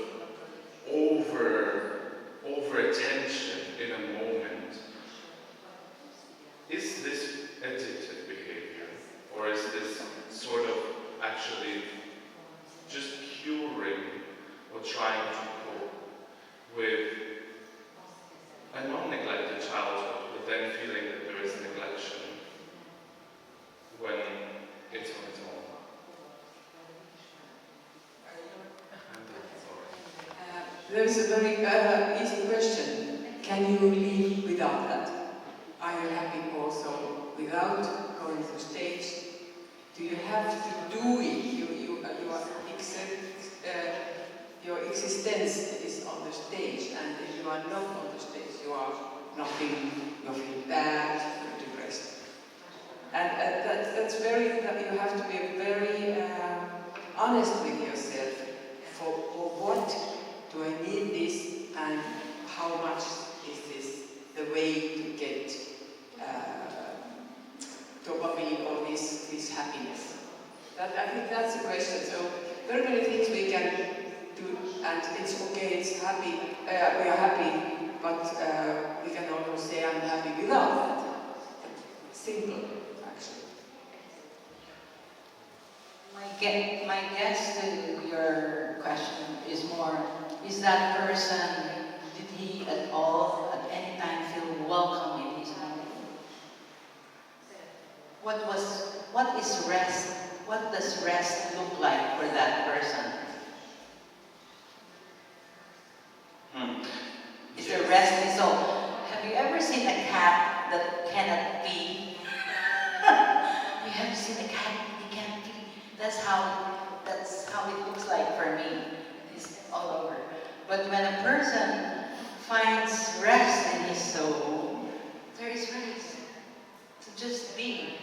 over attention in a moment. Is this addictive behavior, or is this sort of actually just curing or trying to cope with a non-neglected childhood, but then feeling that there is neglection when it's on its own? There's a very easy question. Can you live without that? Are you happy also without going to stage? Do you have to do it? Your existence is on the stage, and if you are not on the stage, you are nothing, you feel bad, you're depressed. And that's very, you have to be very honest with yourself. For what do I need this, and how much is this the way to get dopamine or this happiness? I think that's the question. So very many things we can do, and it's okay, it's happy, we are happy, but we can also say I'm happy without that. Simple, actually. My guess to your question is more, is that person, did he at all, at any time, feel welcome in his home? What is rest? What does rest look like for that person? Is there rest in soul? Have you ever seen a cat that cannot pee? You have seen a cat that can't pee? That's how it looks like for me. It's all over. But when a person finds rest in his soul, there is rest to just be.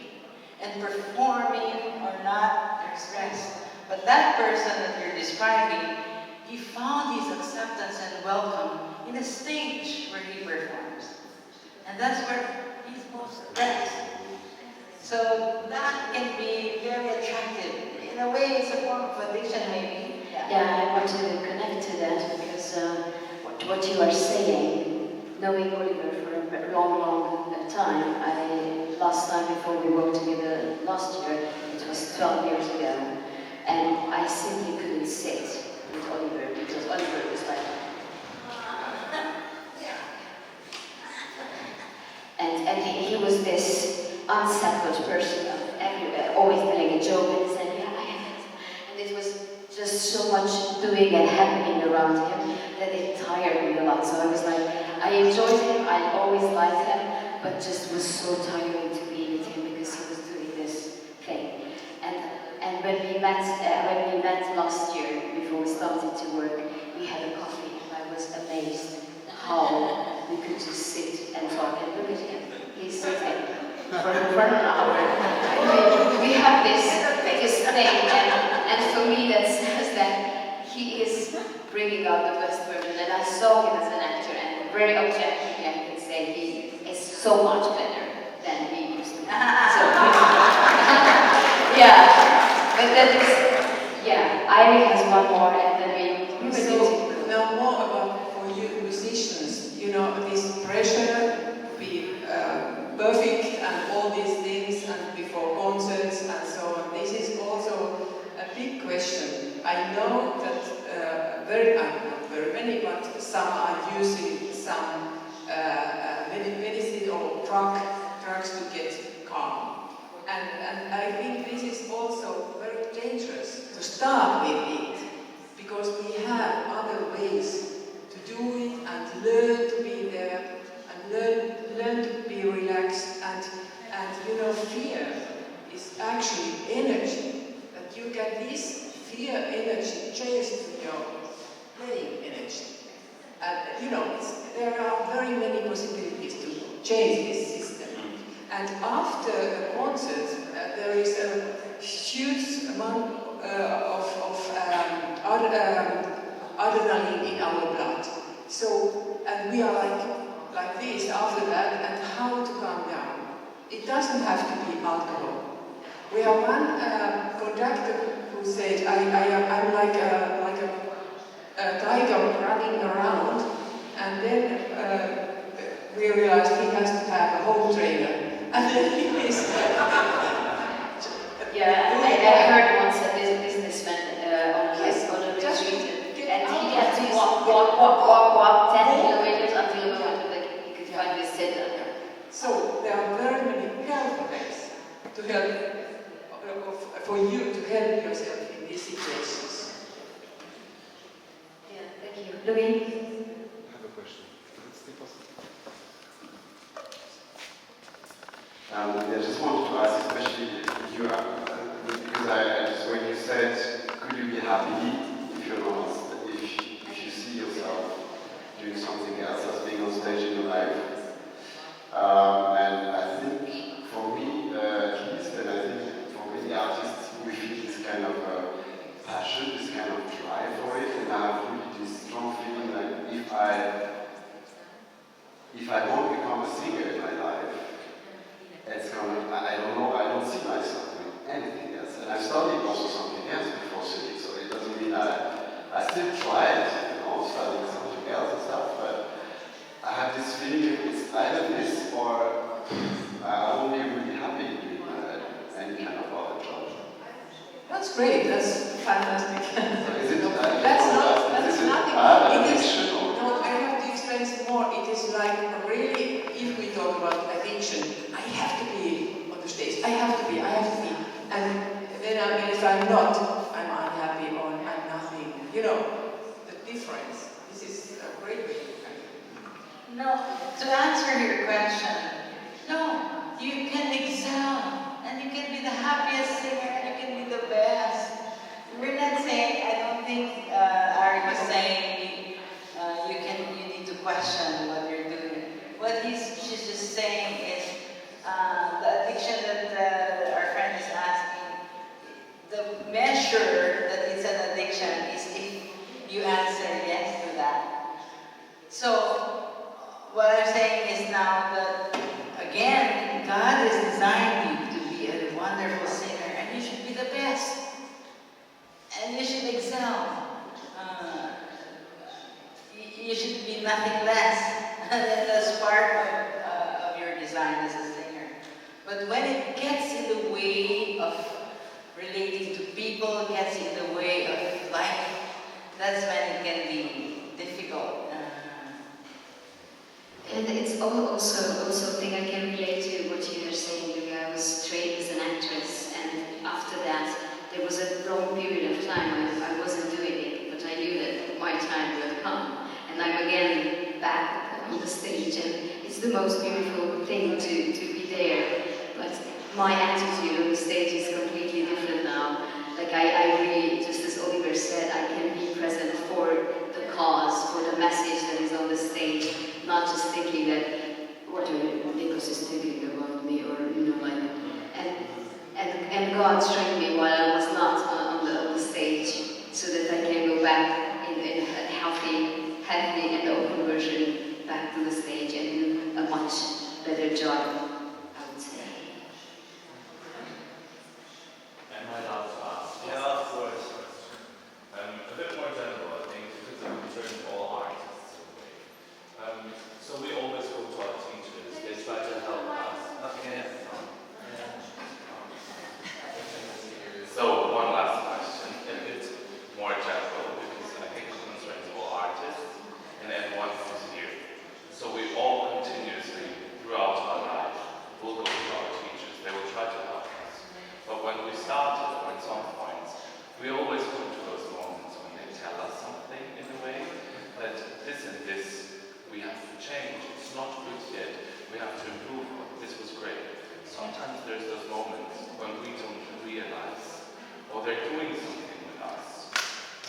And performing or not, there's rest. But that person that you're describing, he found his acceptance and welcome in a stage where he performs. And that's where he's most at rest. So that can be very attractive. In a way, it's a form of addiction, maybe. Yeah, I want to connect to that because what you are saying, knowing Olivér for a long time, last time before we worked together last year, it was 12 years ago, and I simply couldn't sit with Olivér because Olivér was like, and And he was this unsettled person, always telling a joke and saying, yeah, I have it. And it was just so much doing and happening around him that it tired me a lot. So I was like, I enjoyed him, I always liked him, but just was so tiring to be with him because he was doing this thing. And when we met last year, before we started to work, we had a coffee, and I was amazed how we could just sit and talk. And look at him, he's sitting for an hour. We have this thing, and for me that says that he is bringing out the best version. And I saw him as an actor, and very objectively I can say he is so much better than he used to be. So, yeah. But that is, yeah, Airi has one more, and then we will So, now more about for you musicians, you know, this pressure to be perfect and all these things, and before concerts and so on. This is also a big question. I know that not very many, but some are using some medicine or drugs to get calm. And I think this is also very dangerous to start with it, because we have other ways to do it and learn to be there and learn to be relaxed, and you know, fear is actually energy, that you get this fear energy changed to your playing energy. And you know, there are very many possibilities to change this system. And after the concert, there is a huge amount of adrenaline in our blood. So, and we are like this after that, and how to calm down. It doesn't have to be alcohol. We have one conductor who said, I'm like a tiger running around, and then we realized he has to have a home trainer. And then he is. Yeah, I heard once that there's a businessman on a retreat, and he had to walk 10 kilometers until the moment that he could finally sit under. So there are very many help ways to help for you to help yourself in these situations. Yeah, thank you. Louis? I have a question. I just wanted to ask, especially you, because when you said, could you be happy if you're not, if you see yourself doing something else as being on stage in your life? And I think for me, at least, and I think for many artists, we feel this kind of passion, this kind of drive for it, and I have really this strong feeling like if I won't become a singer in my life, it's gonna, I don't know, I don't see myself doing anything else. And I studied also something else before singing, so it doesn't mean I still tried, studying something else and stuff, but I have this feeling it's either this or I won't be really happy doing any kind of other job. That's great, that's fantastic. Is it, that's nothing. It is, no, I have to explain some more. It is like really, if we talk about addiction, I have to be on the stage. I have to be. And then if I'm not, I'm unhappy or I'm nothing. You know, the difference. This is a great way. No, to answer your question, no, you can excel and you can be the happiest singer and you can be the best. We're not saying, I don't think Airi was saying you need to question what you're doing. What she's just saying is the addiction that our friend is asking, the measure that it's an addiction is if you answer yes to that. So what I'm saying is now that, again, God has designed you to be a wonderful singer, and you should be the best. And you should excel. You should be nothing less. That's part of your design as a singer. But when it gets in the way of relating to people, gets in the way of life, that's when it can be difficult. And it's also a thing I can relate most beautiful thing to be there. But my attitude on the stage is completely different now. Like I really, just as Olivér said, I can be present for the cause, for the message that is on the stage, not just thinking that what are Nikos is thinking about me, or like, and God trained me while I was not on the stage, so that I can go back in a healthy and open version back to the stage and do a much better job, I would say. Am I allowed to ask? Yeah, of course. A bit more general, I think, because I'm concerned all artists in a way. So we always go to our teachers, they try to help us. Okay. So one last question, a bit more general, because I think it concerns all artists and everyone who's here. So we all continuously, throughout our life, will go to our teachers, they will try to help us. But when we started, or at some point, we always come to those moments when they tell us something in a way, that this and this we have to change, it's not good yet, we have to improve, this was great. Sometimes there's those moments when we don't realize, or they're doing something with us,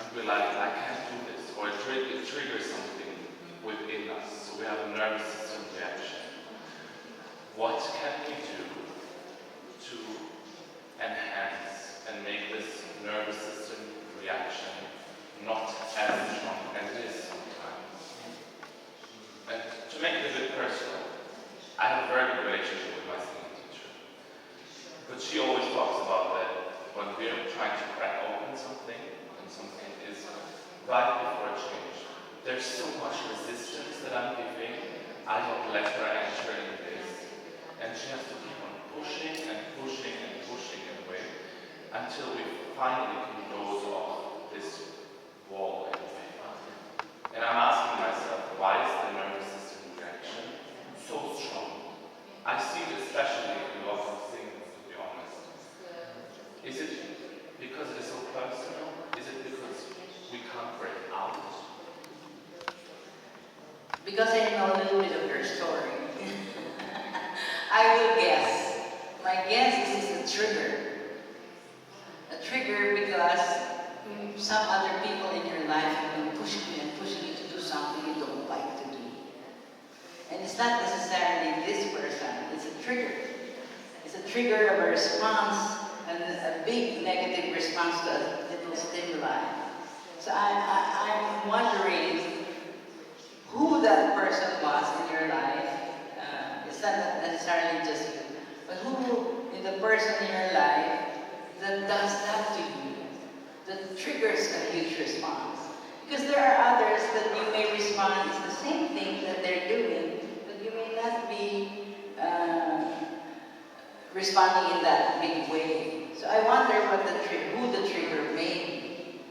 and we're like, I can't do this, or it triggers something within us, so we have a nervous system reaction. What can we do to enhance and make this nervous system reaction not as strong as it is sometimes? And to make it a bit personal, I have a very good relationship with my singing teacher. But she always talks about that when we're trying to crack open something, and something is right before a change, there's so much resistance that I'm giving, I don't let her enter in this. And she has to keep on pushing and pushing and pushing in a way, until we finally can close off this wall in a way. And I'm asking myself, why is the nervous system reaction so strong? I see it especially in lots of singers, to be honest. Is it because it is so personal? Is it because we can't break out? Because I know a little bit of your story. I will guess. My guess is it's a trigger. A trigger because some other people in your life have been pushing you and pushing you to do something you don't like to do. And it's not necessarily this person, it's a trigger. It's a trigger of a response, and a big negative response to a little stimuli. So I'm wondering who that person was in your life. It's not necessarily just you, but who is the person in your life that does that to you, that triggers a huge response. Because there are others that you may respond, it's the same thing that they're doing, but you may not be responding in that big way. So I wonder who the trigger may be.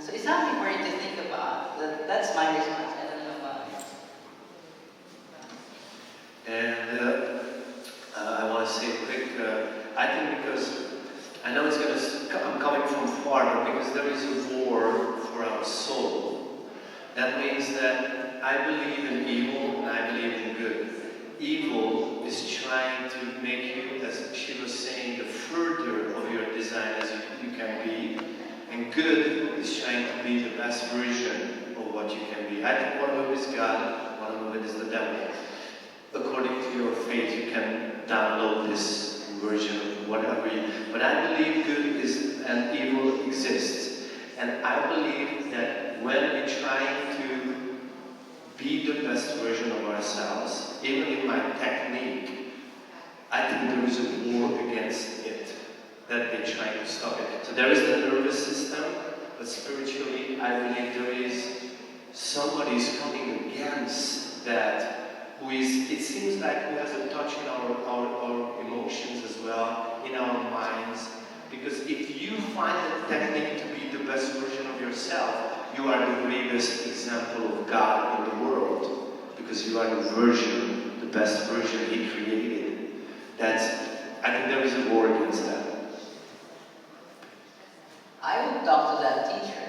So it's something for you to think about. That's my response. I don't know about it. And I want to say quick, I think because, I know I'm coming from far, but because there is a war for our soul. That means that I believe in evil and I believe in good. Evil is trying to make you, as she was saying, the further of your design as you can be. And good is trying to be the best version of what you can be. I think one of it is God, one of it is the devil. According to your faith, you can download this version of whatever you... But I believe good is and evil exists. And I believe that when we're trying to be the best version of ourselves, even in my technique, I think there is a war against it, that they're trying to stop it. So there is the nervous system, but spiritually, I believe there is somebody is coming against that, who is, it seems like who has a touch in our emotions as well, in our minds. Because if you find a technique to be the best version of yourself, you are the greatest example of God in the world. Because you are the version, the best version He created. I think there is a war against that. I would talk to that teacher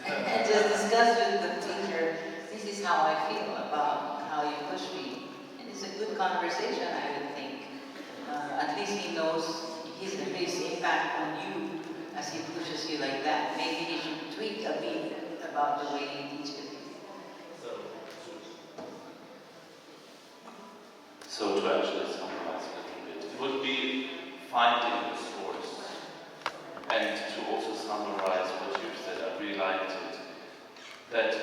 and just discuss with the teacher, this is how I feel about how you push me. And it's a good conversation, I would think. At least he knows his impact on you as he pushes you like that. Maybe he should tweak a bit about the way he teaches. So to actually summarize a little bit, it would be finding the source. And to also summarize what you've said, I really liked it, that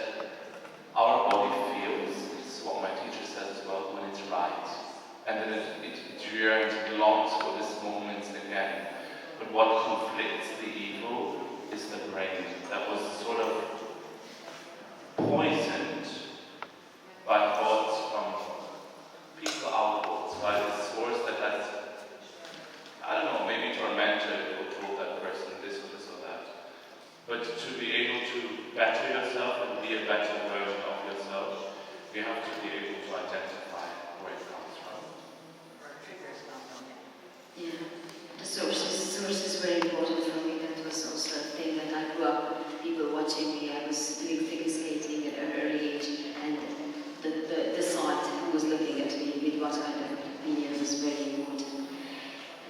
our body feels, this is what my teacher says as well, when it's right. And then it yearns, it longs for this moment again. But what conflicts the evil is the brain that was sort of poisoned by thoughts from people outwards, by this source that has, I don't know, maybe tormented or told that person this or this or that. But to be able to better yourself and be a better version of yourself, you have to be able to identify where it comes from. Yeah, the source is very important for me. That was also a thing that I grew up, people watching me. I was doing figure skating at an early age, and the sight who was looking at me with what kind of opinion was very important.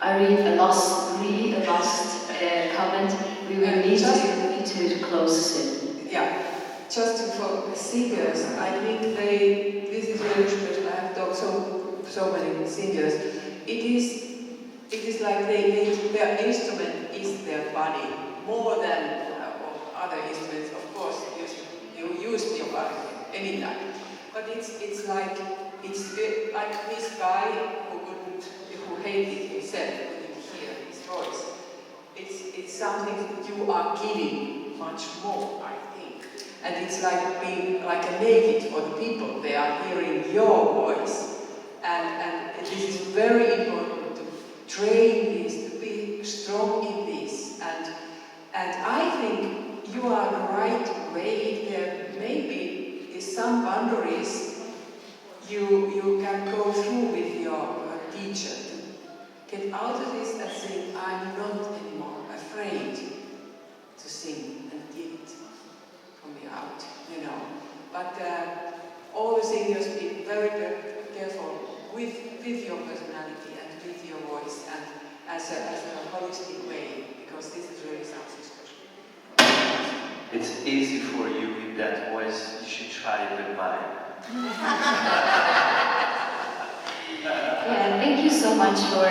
I read a last comment. We will need to close soon. Yeah, just for singers, I think this is very special. I have talked so many singers. It is like their instrument is their body more than other instruments. Of course, you use your body anytime, but it's like this guy who hated himself, couldn't hear his voice. It's something you are giving much more, I think. And it's like being like a naked for the people. They are hearing your voice. And this is very important to train this, to be strong in this. And I think you are the right way. There maybe is some boundaries you can go through with your teacher. Get out of this and say, I'm not anymore afraid to sing and give it from the out, you know. But all the singers be very, very careful with your personality and with your voice and as a holistic way, because this is really something special. It's easy for you with that voice. You should try it with mine. Yeah, thank you so much for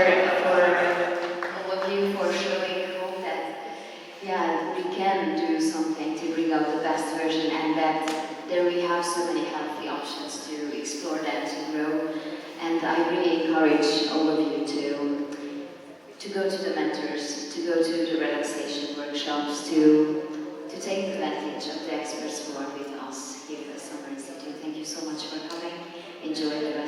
all of you for showing hope that we can do something to bring out the best version, and that there we have so many healthy options to explore that, to grow. And I really encourage all of you to go to the mentors, to go to the relaxation workshops, to take advantage of the experts who are with us here at Summer Institute. Thank you so much for coming. Enjoy the rest.